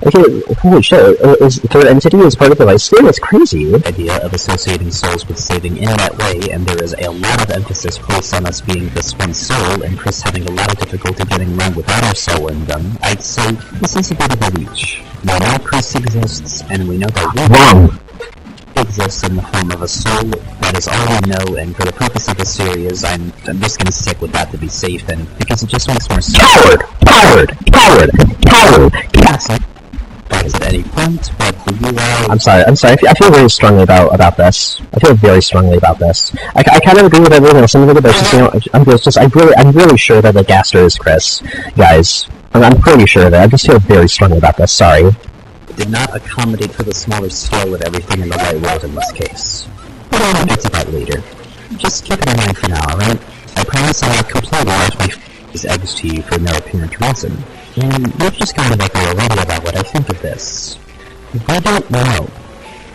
Okay, holy shit, is third entity as part of the Vice State? That's crazy. The idea of associating souls with saving in that way, and there is a lot of emphasis placed on us being this one soul, and Chris having a lot of difficulty getting around without our soul in them, I'd say this is a bit of a reach. We know Chris exists, and we know that Wrong. exists in the form of a soul. That is all we know, and for the purpose of the series, I'm just gonna stick with that to be safe, and because it just makes more sense. Coward! Yes. But at any point, what the UI... I'm sorry. I feel very strongly about this. I feel very strongly about this. I kind of agree with everything else. Some of it, but just, you know, I'm really sure that the Gaster is Chris, guys. I'm pretty sure of it. I just feel very strongly about this. Sorry. Did not accommodate for the smaller scale of everything in the Light World in this case. But I'll get to that later. Just keep it in mind for now, alright? I promise I will completely out my eggs to you for no apparent reason. And we've just gone to make a already about what I think of this. We don't know.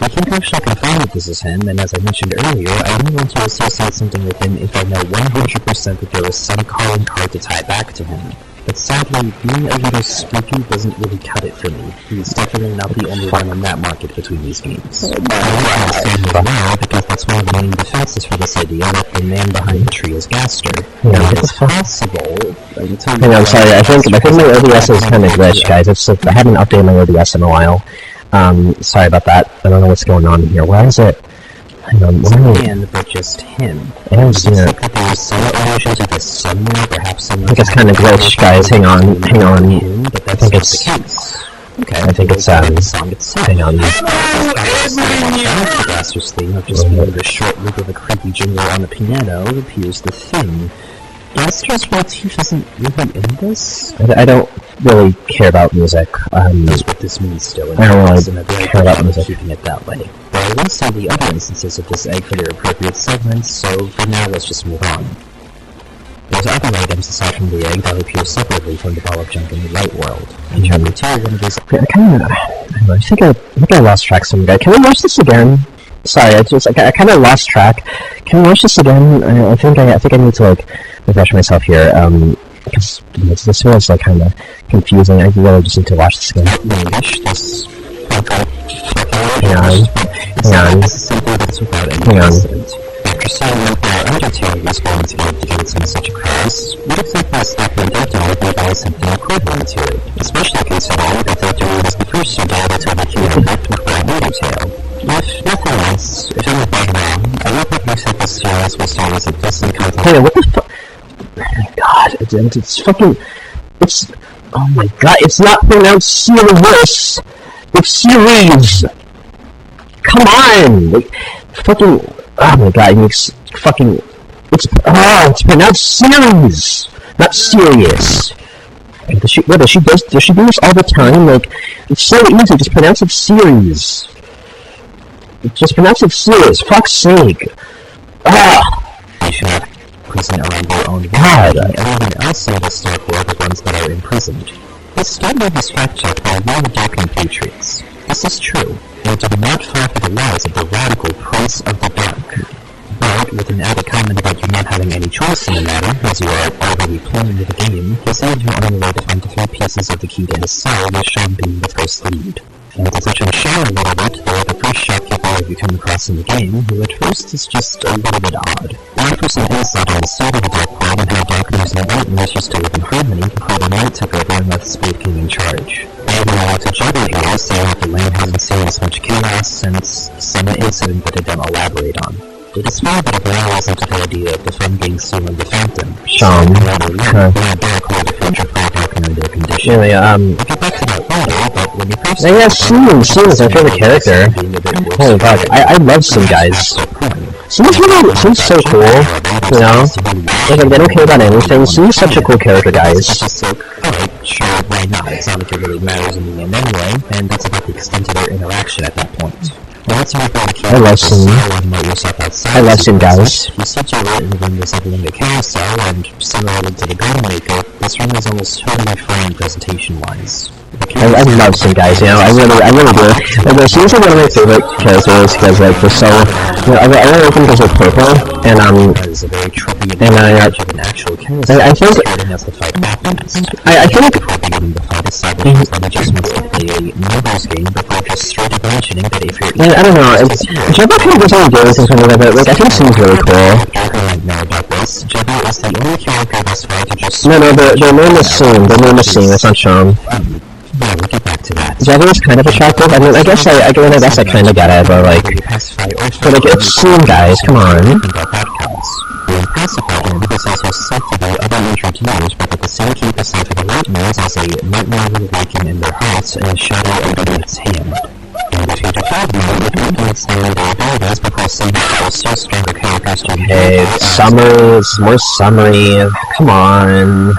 We can go check and find that this is him, and as I mentioned earlier, I only want to associate something with him if I know 100% that there is some calling card to tie back to him. But sadly, being a little spooky doesn't really cut it for me. He's definitely not the only one on that market between these games. I understand it now, because that's one of the main defenses for this idea that the man behind the tree is Gaster. Now, it's possible until... Hang on, sorry, I think my OBS is kind of glitched, guys. It's like, I haven't updated my OBS in a while. Sorry about that. I don't know what's going on here. Why is it... Hang on, but just him. I think it's kind of glitched, guys. Hang on. I think it's... Okay, I think it's, hang on. Gaster's theme of just being the short loop of a creepy jingle on the piano appears the thing. Gaster's motif isn't really in this? I don't really care about music. That's what this means still. I don't really care about music. Keeping it that way. But I will say the other instances of this egg for their appropriate segments, so for now let's just move on. There's other items aside from the egg that appear separately from the ball of junk in the Light World. In terms of one of these... I think I lost track some guy. Can we watch this again? Sorry, I kind of lost track. Can we watch this again? I think I need to, like, refresh myself here, because this feels, like, kind of confusing. I really just need to watch this again. Hang on. After seeing what our Undertale was going to get to get some such a cross, what exactly is Stephen Deltarune would buy something equivalent to it, especially considering that Deltarune was the first to gather to the human effect before Undertale. If nothing else, if anything wrong, I hope that you take this series as long as it doesn't come to... Hey, what the fuck? Oh my god, it's fucking... It's... Oh my god, it's not pronounced series! It's series! Come on! Like, fucking... Oh my god, it makes fucking... It's pronounced series! Not serious! Does she do this all the time? Like, it's so easy, just pronounce it series. Just pronounce it serious, fuck's sake! They should have prison around their own God. Everyone else in the historic world are ones that are imprisoned. This statement was fact-checked by one of the Dark Patriots. This is true, and do not fall for the lies of the radical Prince of the Dark. But, with an added comment about you not having any choice in the matter, as you are already playing the game, he said you only way to find the 3 pieces of the key to his cell, with Sean being the first lead. And to touch on Sean a little bit, they are the first shopkeeper you come across in the game, who at first is just a little bit odd. One person insight on the side of the Dark World and how Darkness and Nightmares used to live in harmony before the Night took over and left Spade King in charge. They have been allowed to juggle here, saying that the land hasn't seen as much chaos since some incident that they don't elaborate on. They dispel a bit of realism to the idea of the fun being sued in the Phantom. Sean, anyway, we'll get back to that later, but when you first... Yeah, Sean is my favorite character. Holy fuck, I love some guys. Seems so cool, you know? Like, they don't care about anything. Seems such a cool character, guys. Alright, sure, why not? It's not like it really matters in the end anyway, and that's about the extent of their interaction at that point. I love Sim. I love Sim, guys. You see Java in the room resembling the carousel, and similarly to the Garden Maker, this room is almost totally fine presentation-wise. I love Sim, guys, you know, I really do. Like, Sim's like one of my favorite characters, because, like, they're so... You know, I really like them because they're purple, and, I think... I don't know, Jabba kind of doesn't really do anything for me, but like, I think it seems really cool. No, their name is Sim, that's not Sean. Yeah, we'll get back to that. Jabba is kind of attractive, I mean, I guess I kinda get it, but like, it's Sim, guys, come on. The impressive item is also said to be other major demons, but that the same keep aside for the nightmares as a nightmare will awaken in their hearts and a shadow under its hand. And if you defy them, it influences their abilities before some still stronger characters to behave. Hey, Summers, more summary, come on.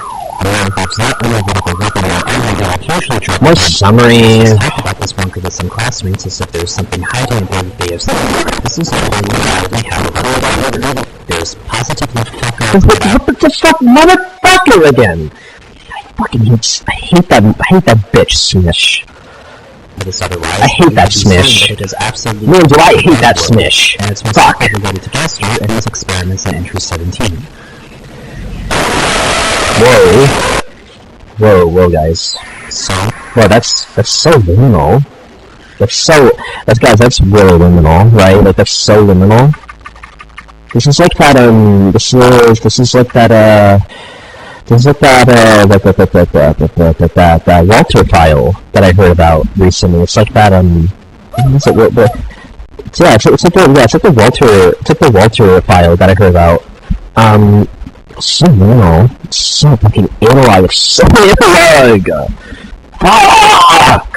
More summary. I talked about this bunker with some classmates as if there's something hiding in the bay of stuff. This is not only how we have there's positive motherfucker. What the fuck, motherfucker again? I hate that bitch, Smish. I hate that Smish. Man, do I hate that Smish. And it's fuck. Related to Gaster and his experiments in Entry 17. Whoa, guys. Whoa, that's so liminal. That's really liminal, right? Like, that's so liminal. This is like that, that Walter file that I heard about recently. It's like that, it's like the Walter file that I heard about. So liminal, so fucking analog, so analog! Fuck!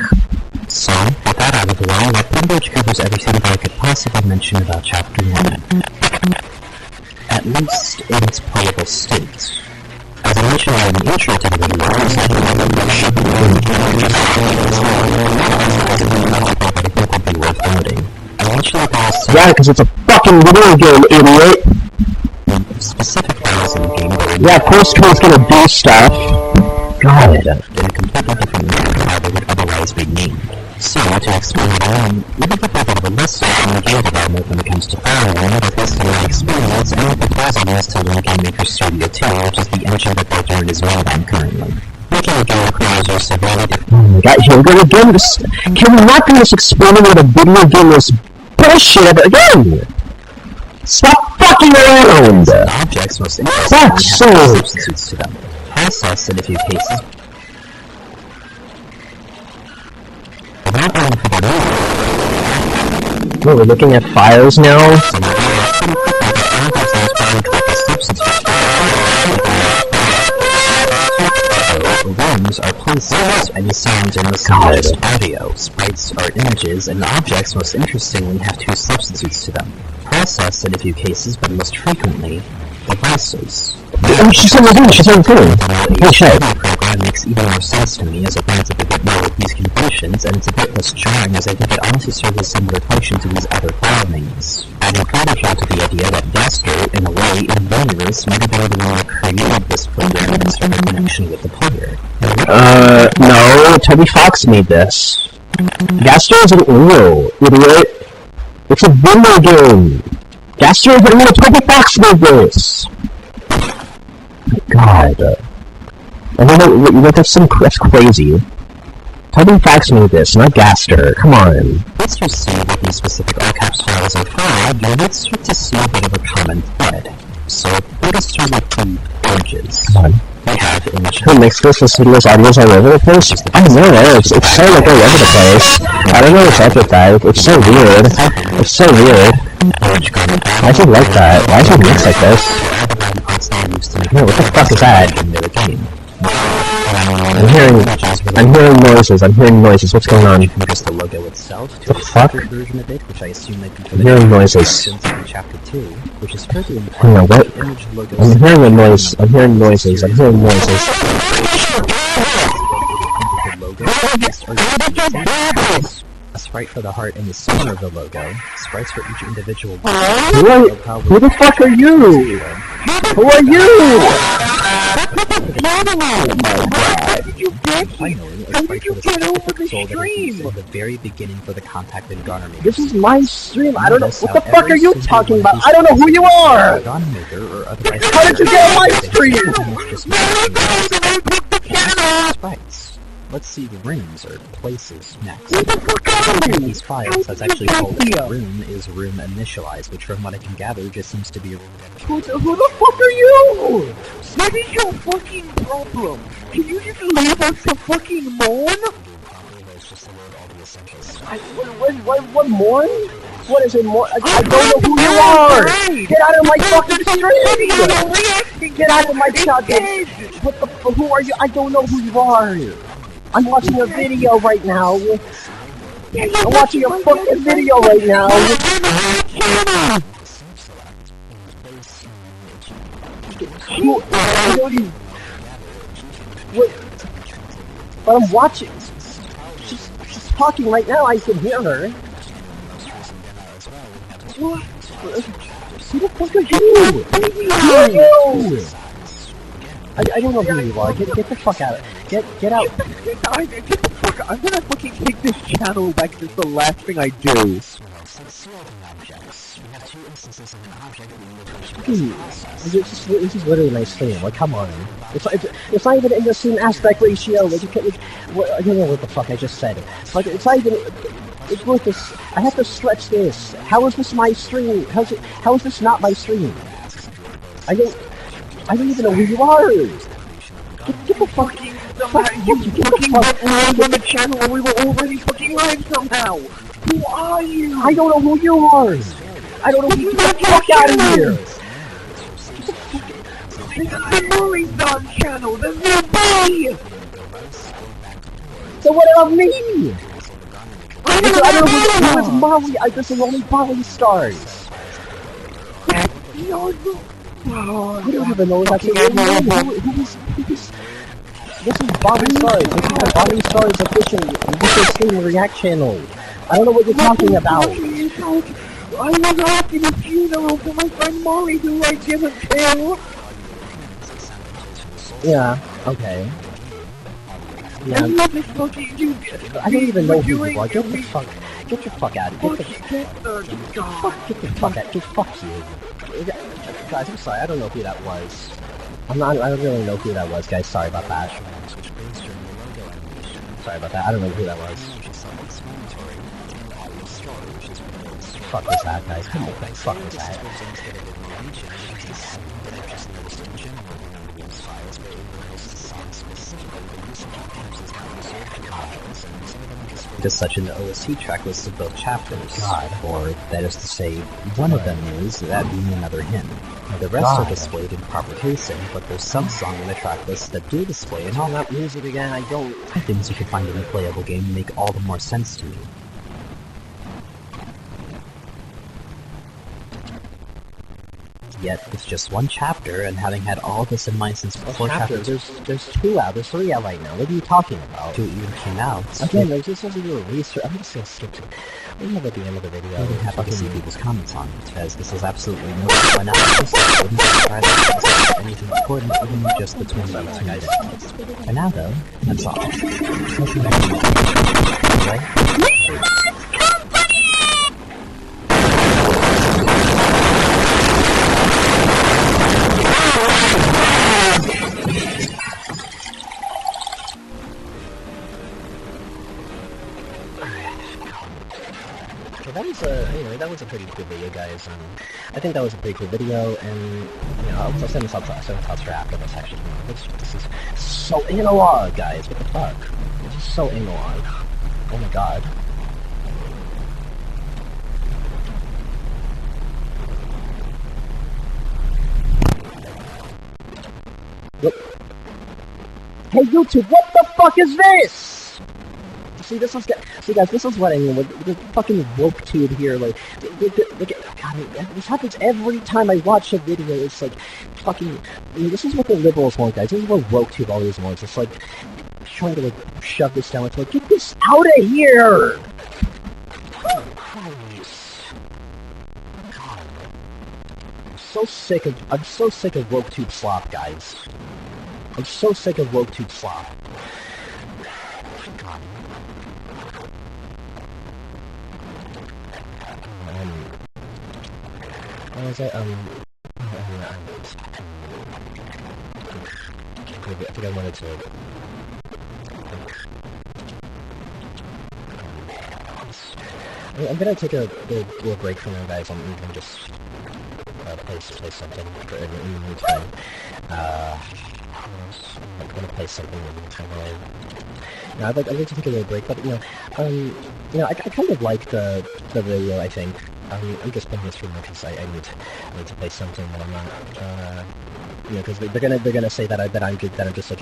So, with that out of the way, that pretty much covers everything that I could possibly mention about Chapter 1. At least in its playable state. As I mentioned in the intro to the video, I think would be worth noting. Yeah, because it's a fucking video game, idiot! Specific files in the game. Yeah, Postcode's gonna do stuff. God. In a completely different manner than how they would otherwise be named. So, to explain it all, we can put a bit of a list on the game development when it comes to Firewall, but based on my experience, and the proposal is to run Game Maker Studio 2, which is the engine that they're doing as well on currently. Making a game requires are severely different. Oh my god, here, we're gonna do this. Can we not do this explaining what a video game is bullshit again? Stop fucking around! Objects must have substitutes to them. Process in a few cases. We're looking at files now. Rooms are places, any sounds are most audio, sprites are images, and objects most interestingly have two substitutes to them. Process in a few cases, but most frequently, devices. Oh, she's on the phone! Hey, shit! The program makes even more sense to me as it runs a bit more these conditions, and it's a bit less jarring as I think it honestly serves a similar function to these other filings. Adding further to the idea that Gaster, in a way, in the universe, might have been the one that created this program and started a connection with the player. No, Toby Fox made this. Gaster isn't real, idiot. It's a video game. Gaster isn't real, Toby Fox made this. God. I don't know, that's crazy. Toby Fox made this, not Gaster. Come on. Let's just see what these specific all caps files are for, and let's start to see a bit of a common thread. So, let us start with the images. Come on. I have images. Who makes this? Listen to those audios all over the place? I don't know, it's so like all over the place. I don't know what's up with that. It's so weird. It's so weird. Why is it like that? Why is it mixed like this? Yeah, what the fuck is that? I'm hearing noises. What's going on? Just the logo itself to the fuck? Version of it, which I assume might be I'm hearing noises. Chapter 2, which is further what? I'm hearing a noise. I'm hearing noises. A sprite for the heart in the center of the logo. Sprites for each individual. Who the fuck are you? Who are you? Finally, a sprite for the stream at the very beginning for the contact and garner. This is my stream. I don't know what the fuck are you talking about. I don't know who you are. How did you get on my stream? Sprites. Let's see the rooms or places next. These files, that's actually called a room, is room initialized, which from what I can gather just seems to be a room. Who the fuck are you? What is your fucking problem? Can you just leave us a fucking moan? What mourn? What is it more? I don't know who you are! Get out of my fucking stream! Get out of my chat! What the who are you? I don't know who you are! I'm watching a video right now! I'm watching a fucking video right now! But I'm watching. She's talking right now. I can hear her. What? Who the fuck are you? Who are you? I don't know who you are. Get the fuck out. Get out. Get the fuck out. I'm gonna fucking take this channel back. This is the last thing I do. This is literally my stream. Like, come on. It's not even in the same aspect ratio. Like, I don't know what the fuck I just said. Like, it's not even. It's worth this. I have to stretch this. How is this my stream? How is this not my stream? I don't even know who you are. Get the fuck. You fucking went on the channel and we were already fucking live somehow. Who are you? I don't know who you are. I don't know who you are. Get the fuck out of here. This is the Mollystars channel. There's no boy. So what about me? I don't know who is Molly. This is only Mollystars. I don't even know that's who is this is Mollystars. This is the Mollystars official stream react channel. I don't know what you're talking about. I was asking a funeral for my friend Molly who I didn't kill. Yeah, okay. Yeah. I don't even know who you are. Get your fuck out of here. Get the fuck out. Just fuck you. Guys, I'm sorry. I don't know who that was. I don't really know who that was, guys. Sorry about that. Sorry about that. I don't know who that was. Fuck this hat, guys. Come on, fuck this hat. Because such an OST track lists of both chapters, or that is to say, one of them is, that being another hymn. The rest are displayed in proper pacing, but there's some song in the track list that do display and all that music again. I don't. Things you can find in a playable game make all the more sense to me. yet it's just one chapter, and having had all this in mind since before chapters, there's 2 out, there's 3 out right now. What are you talking about? 2 even came out. Again, this was a little research. I'm just gonna skip to we have at the end of the video. I'm happy to see people's comments on it, because this is absolutely no analysis. I wouldn't describe it as anything important, even just between the 2 guys. For now, though, that's all. Right? That was a pretty cool video, guys. I think that was a pretty cool video, and I'll send this up for after this. Actually, this is so analog, guys. What the fuck? This is so analog. Oh my god. What? Hey YouTube, what the fuck is this? See, guys, this is what I mean with the fucking woke tube here. Like, look at, God, this happens every time I watch a video. It's like, fucking, this is what the liberals want, guys. This is what woke tube always wants. It's like, trying to, like, shove this down. It's like, get this out of here! Oh, Christ. God. I'm so sick of woke tube slop, guys. I'm so sick of woke tube slop. God. What was it? I think I wanted to... I'm gonna take a little break from you guys. I'm gonna just play something in the meantime. I'm gonna play something in the meantime. I'd like to take a little break, but I kind of like the video. I think I'm just playing this for now because I need to play something that I'm not. Because they're gonna say that I'm just like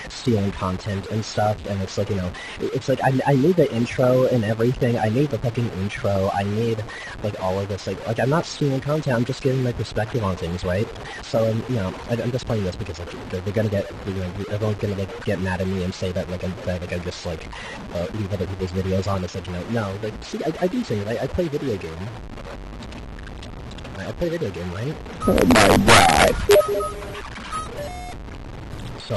stealing content and stuff, and it's like it's like I need the intro and everything. I need the fucking intro. I need like all of this. Like I'm not stealing content. I'm just giving my perspective on things, right? So I'm just playing this because like they're gonna get everyone's gonna like get mad at me and say that I just like leave other people's videos on. It's like no. Like see, I do things. I play video game. I play video game, right? Oh my god. So,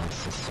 it's just,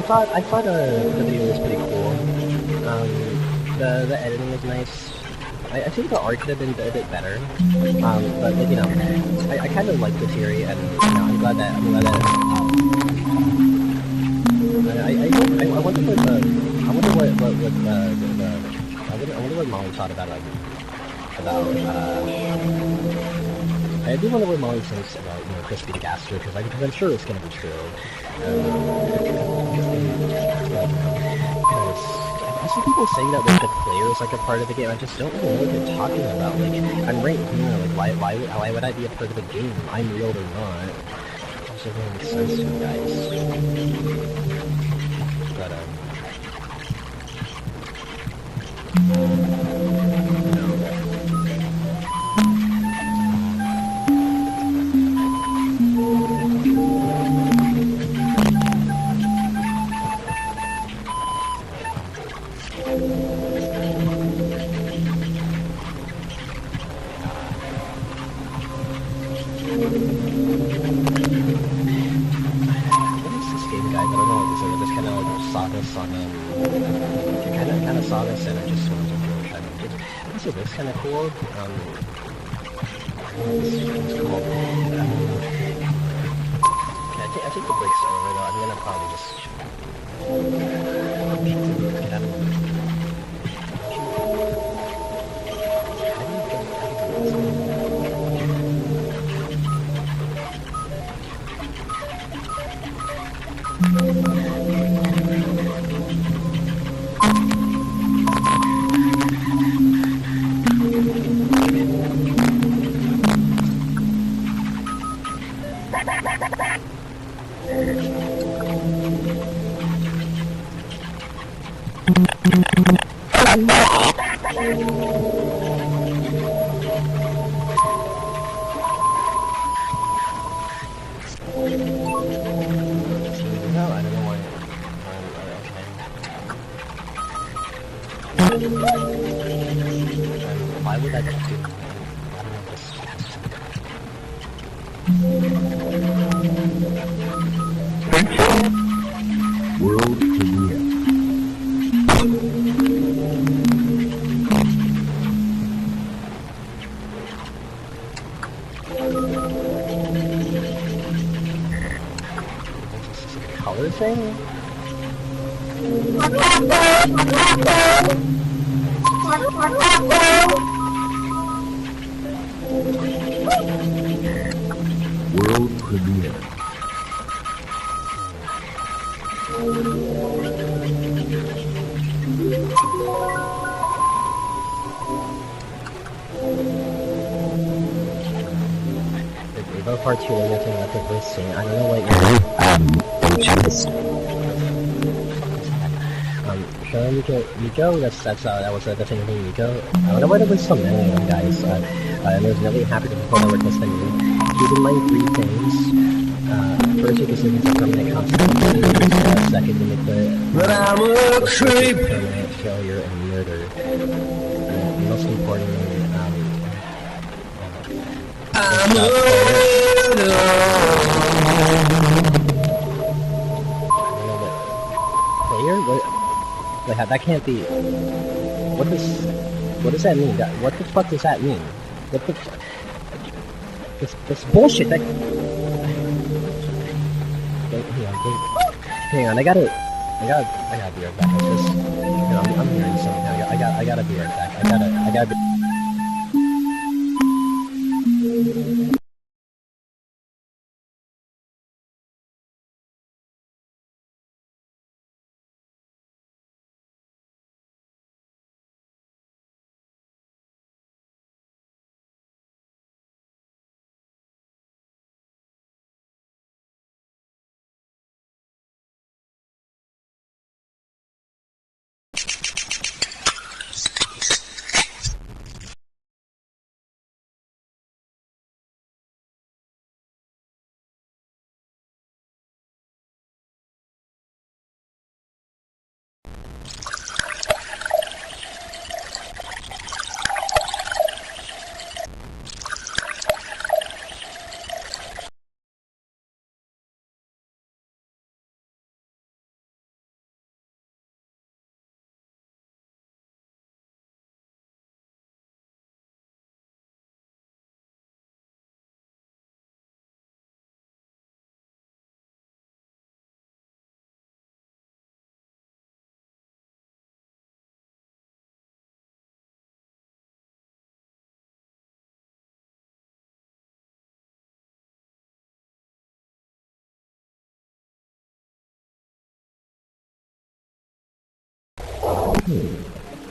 I thought the video was pretty cool. The editing was nice. I think the art could have been a bit better. But like, I kind of like the theory, and I'm glad that I wonder what Molly thought about I do wonder what Molly thinks about Crispy the Gaster, because I'm sure it's gonna be true. I see people saying that like the player is like a part of the game. I just don't really know what they're talking about. Like I'm right here. Like why would I be a part of the game? I'm real or not? It doesn't really make sense to you guys. But actually looks kind of cool. It's cool. I think the break's over though. I'm gonna probably just... Get out of here. Why would I do that? World premiere. Color thing? World premiere. Evo Part 2 and everything like the first scene. I don't know what you're Show Miko, that was the thing with Miko. I don't know why there was so many of them, guys. I was really happy to report over this thing. Keep in mind 3 things. First, your decisions are permanent consequences. Second, you make the permanent failure and murder. And most importantly, player? Wait, that can't be. What does that mean? What the fuck does that mean? What the? This bullshit. That. Hang on. I gotta be right back. I'm hearing something. I gotta be right back. I gotta be.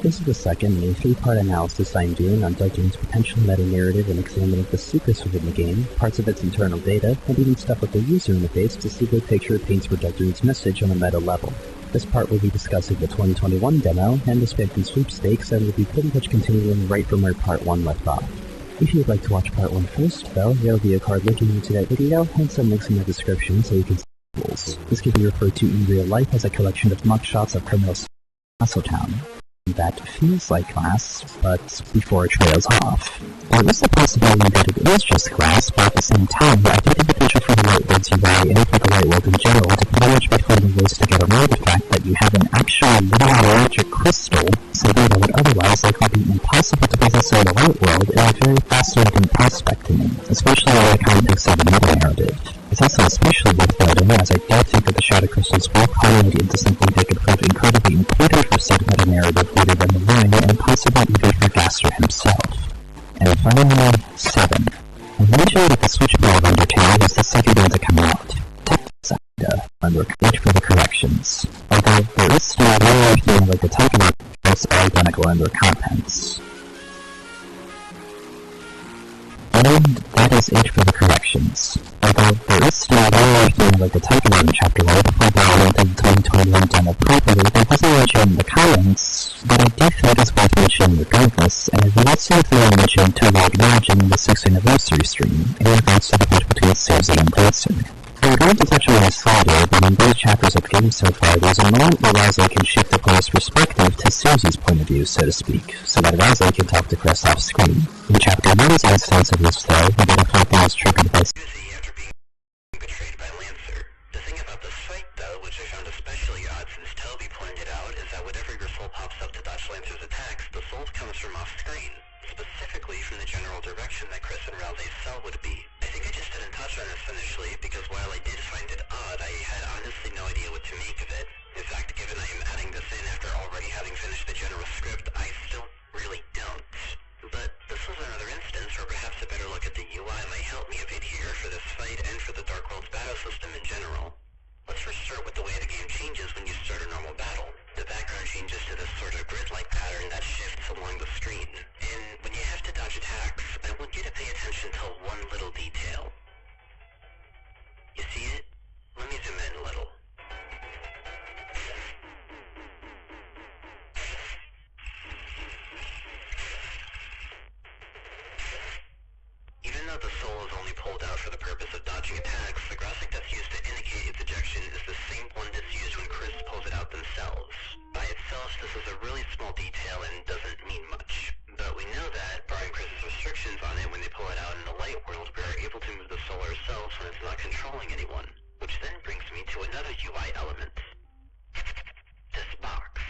This is the second in a 3-part analysis I'm doing on Dungeon's potential meta-narrative and examining the secrets within the game, parts of its internal data, and even stuff with the user interface to see what picture it paints for Dungeon's message on a meta level. This part will be discussing the 2021 demo and the Spamton sweepstakes, and will be pretty much continuing right from where Part 1 left off. If you would like to watch Part 1 first, though, there will be a card linking you to that video, and some links in the description so you can see the rules. This can be referred to in real life as a collection of mugshots of criminals in Castle Town. that feels like glass, but before it trails off. There is the possibility that it is just glass, but at the same time, I think the potential for the light world's UI and for the light world in general to pretty much be finding ways to get around the fact that you have an actual living magic crystal, something that would otherwise likely be impossible to possess in the light world, is a very fascinating prospect to me, especially in the context of a meta-narrative. It's also especially worth noting, as I do think that the shadow crystals will culminate into something that could prove incredibly important for said meta-narrative later down the line, and possibly even for Gaster himself. And finally, 7. I mentioned that the Switch Ball of Undertale was the second one to come out. Under wait for the corrections. Although there is still a real feeling like the type of articles are identical in their contents. And that is it for the corrections. Although there is still a real feeling like the type of art in Chapter 1 before the into the 2021 demo properly, that doesn't mention the comments, but I do think it's worth mentioning regardless, and it also worth mentioning to acknowledging the 6th anniversary stream in regards to the fight between Susie and Blitzen. I'm going to touch on this later, but in both chapters of the game so far, there's a moment where Razzie can shift the player's perspective to Susie's point of view, so to speak, so that Razzie can talk to Chris off-screen. In Chapter 1's instance of this flow, we get a fight that is triggered by Susie after being betrayed by Lancer. The thing about this fight, though, which I found especially odd since Toby pointed out, is that whenever your soul pops up to dodge Lancer's attacks, the soul comes from off-screen, specifically from the general direction that Chris and Razie's cell would be. I think I just didn't touch on this initially, because while I did find it odd, I had honestly no idea what to make of it. In fact, given I am adding this in after already having finished the general script, I still really don't. But this was another instance where perhaps a better look at the UI might help me a bit here for this fight and for the Dark World's battle system in general. Let's first start with the way the game changes when you start a normal battle. The background changes to this sort of grid-like pattern that shifts along the screen. And when you have to dodge attacks, I want you to pay attention to one little detail. You see it? Let me zoom in a little. Even though the soul is only pulled out for the purpose of dodging attacks, the graphic that's used to indicate its ejection is the same one that's used when Chris pulls it out themselves. By itself, this is a really small detail and doesn't mean much. But we know that, barring Chris's restrictions on it when they pull it out in the light world, we are able to move the soul ourselves when it's not controlling anyone. Which then brings me to another UI element. This box.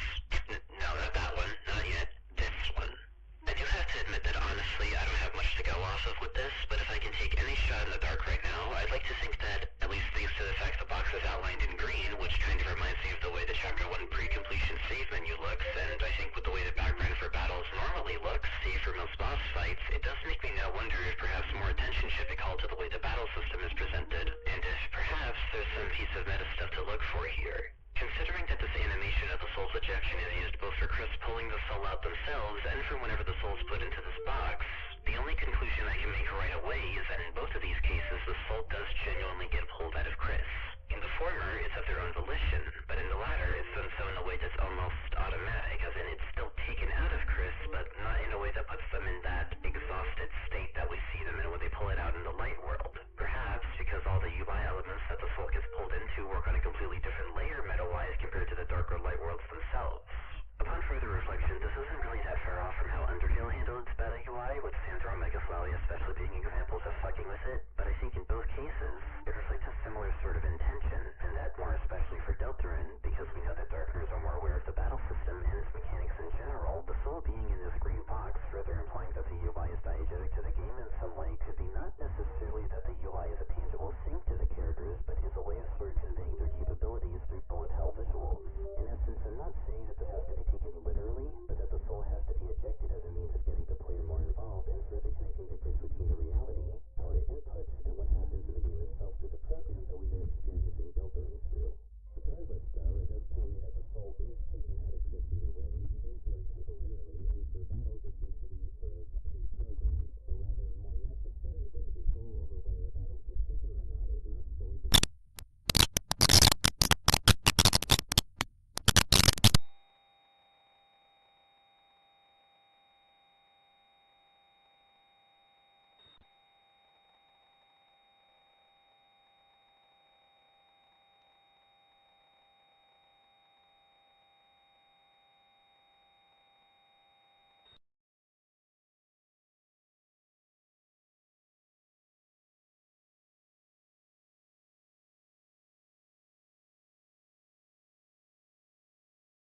No, not that one. Not yet. This one. I do have to admit that honestly, I don't have much to go off of with this, but if I can take any shot in the dark right now, I'd like to think that, at least thanks to the fact the box is outlined in green, which kind of reminds me of the way the Chapter 1 pre-completion save menu looks, and I think with the way the background for battles normally looks, save for most boss fights, it does make me now wonder if perhaps more attention should be called to the way the battle system is presented, and if perhaps there's some piece of meta stuff to look for here. Considering that this animation of the soul's ejection is used both for Chris pulling the soul out themselves and for whenever the soul's put into this box, the only conclusion I can make right away is that in both of these cases, the soul does genuinely get pulled out of Chris. In the former, it's of their own volition, but in the latter, it's done so in a way that's almost automatic, as in it's still taken out of Chris, but not in a way that puts them in that exhausted state that we see them in when they pull it out in the light world. Perhaps because all the UI elements that the soul gets pulled into work on a completely different layer meta-wise compared to the darker light worlds themselves. Upon further reflection, this isn't really that far off from how Undertale handled its meta UI, with Sandra and Megathali especially being examples of fucking with it, but I think in both cases, it reflects a similar sort of intention, and that more especially for Deltarune, because we know that Darkners are more aware of the battle system and its mechanics in general. The soul being in this green box, further implying that the UI is diegetic to the game in some way, could be not necessarily that the UI is a tangible sync to the characters, but is a way of sort of conveying their capabilities through bullet hell visuals. In essence, I'm not saying that this has to be taken literally, but that the soul has to be ejected as a means of getting